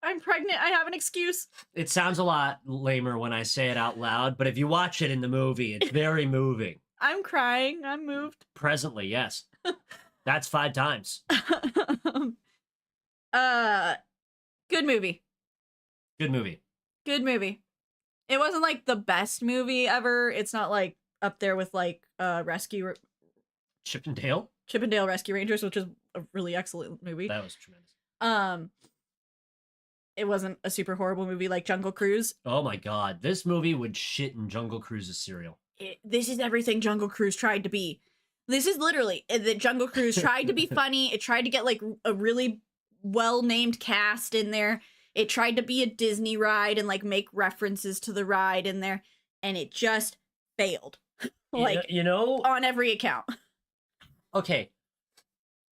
I'm pregnant. I have an excuse. It sounds a lot lamer when I say it out loud, but if you watch it in the movie, it's very moving. I'm crying. I'm moved. Presently, yes. That's 5 times. Good movie. Good movie. Good movie. It wasn't like the best movie ever. It's not like up there with like Chip and Dale Rescue Rangers, which is a really excellent movie. That was tremendous. It wasn't a super horrible movie like Jungle Cruise. Oh my god, this movie would shit in Jungle Cruise's cereal. This is everything Jungle Cruise tried to be. This is literally the Jungle Cruise tried to be funny. It tried to get like a really well-named cast in there. It tried to be a Disney ride and like make references to the ride in there, and it just failed. Like, you know, on every account. Okay,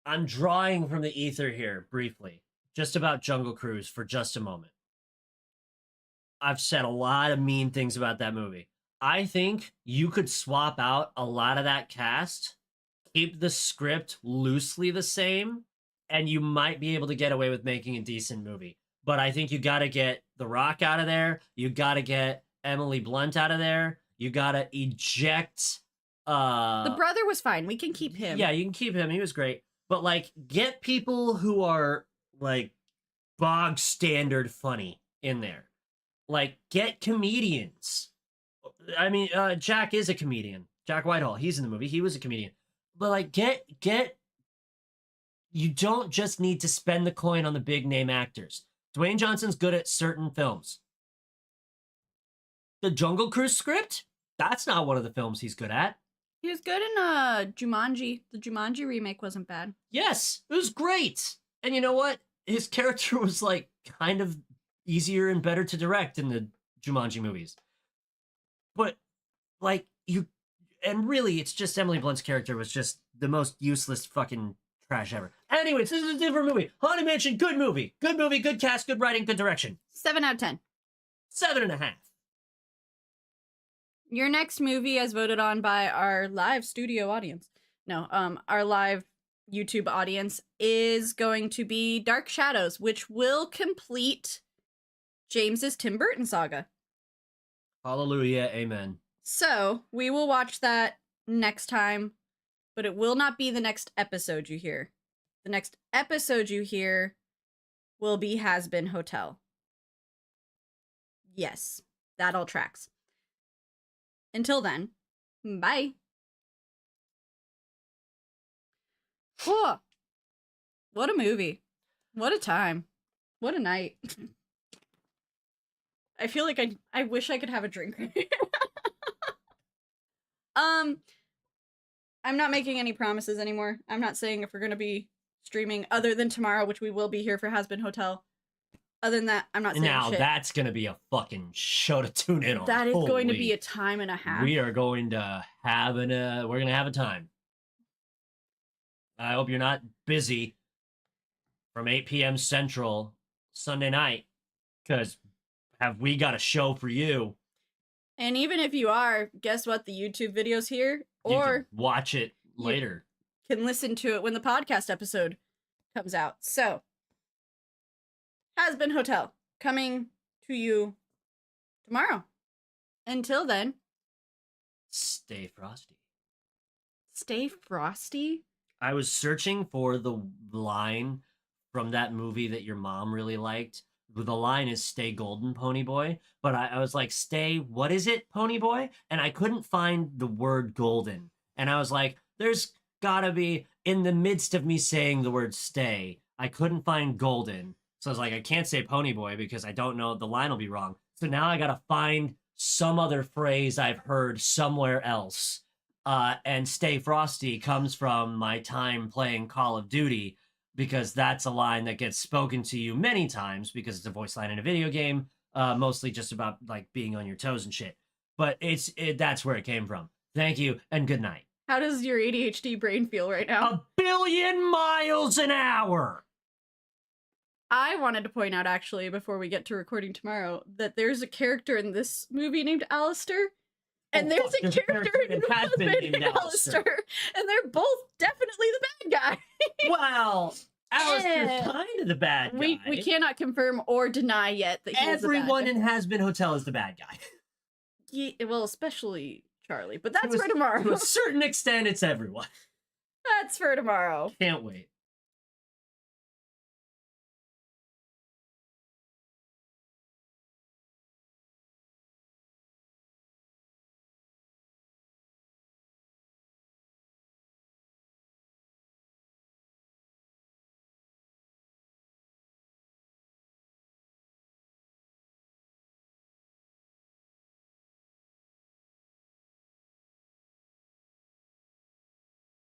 I'm drawing from the ether here briefly, just about Jungle Cruise for just a moment. I've said a lot of mean things about that movie. I think you could swap out a lot of that cast, keep the script loosely the same, and you might be able to get away with making a decent movie. But I think you got to get The Rock out of there. You got to get Emily Blunt out of there. You got to eject. The brother was fine. We can keep him. Yeah, you can keep him. He was great. But like, get people who are like bog standard funny in there. Like, get comedians. I mean, Jack is a comedian. Jack Whitehall. He's in the movie. He was a comedian. But like, get. You don't just need to spend the coin on the big name actors. Dwayne Johnson's good at certain films. The Jungle Cruise script? That's not one of the films he's good at. He was good in Jumanji. The Jumanji remake wasn't bad. Yes, it was great. And you know what? His character was like kind of easier and better to direct in the Jumanji movies. But like and really it's just Emily Blunt's character was just the most useless fucking trash ever. Anyways, this is a different movie. Haunted Mansion, good movie. Good movie, good cast, good writing, good direction. 7 out of 10. 7.5. Your next movie, as voted on by our live studio audience, our live YouTube audience, is going to be Dark Shadows, which will complete James's Tim Burton saga. Hallelujah, amen. So, we will watch that next time, but it will not be the next episode you hear. The next episode you hear will be Has Been Hotel. Yes, that all tracks. Until then, bye. Whoa. What a movie. What a time. What a night. I feel like I wish I could have a drink. I'm not making any promises anymore. I'm not saying if we're going to be streaming other than tomorrow, which we will be here for Has Been Hotel. Other than that, I'm not saying now, shit. That's going to be a fucking show to tune in on. That is going to be a time and a half. We are going to have we're going to have a time. I hope you're not busy from 8 p.m. Central Sunday night, because have we got a show for you. And even if you are, guess what? The YouTube video's here. Or you can watch it later. You can listen to it when the podcast episode comes out. So, Has Been Hotel, coming to you tomorrow. Until then, stay frosty. Stay frosty? I was searching for the line from that movie that your mom really liked. The line is "Stay golden, pony boy," but I was like, "Stay, what is it, pony boy?" And I couldn't find the word golden. And I was like, there's gotta be, in the midst of me saying the word "stay," I couldn't find golden. So I was like, I can't say pony boy because I don't know, the line will be wrong. So now I gotta find some other phrase I've heard somewhere else. And "Stay frosty" comes from my time playing Call of Duty, because that's a line that gets spoken to you many times because it's a voice line in a video game, mostly just about like being on your toes and shit. But that's where it came from. Thank you and good night. How does your ADHD brain feel right now? 1 billion miles an hour. I wanted to point out, actually, before we get to recording tomorrow, that there's a character in this movie named Alistair. And there's a character in the husband named Alistair. And they're both definitely the bad guy. Well, Alistair's kind of the bad guy. We cannot confirm or deny yet that he's everyone in Has Been Hotel is the bad guy. Yeah, well, especially Charlie. But that's for tomorrow. To a certain extent, it's everyone. That's for tomorrow. Can't wait.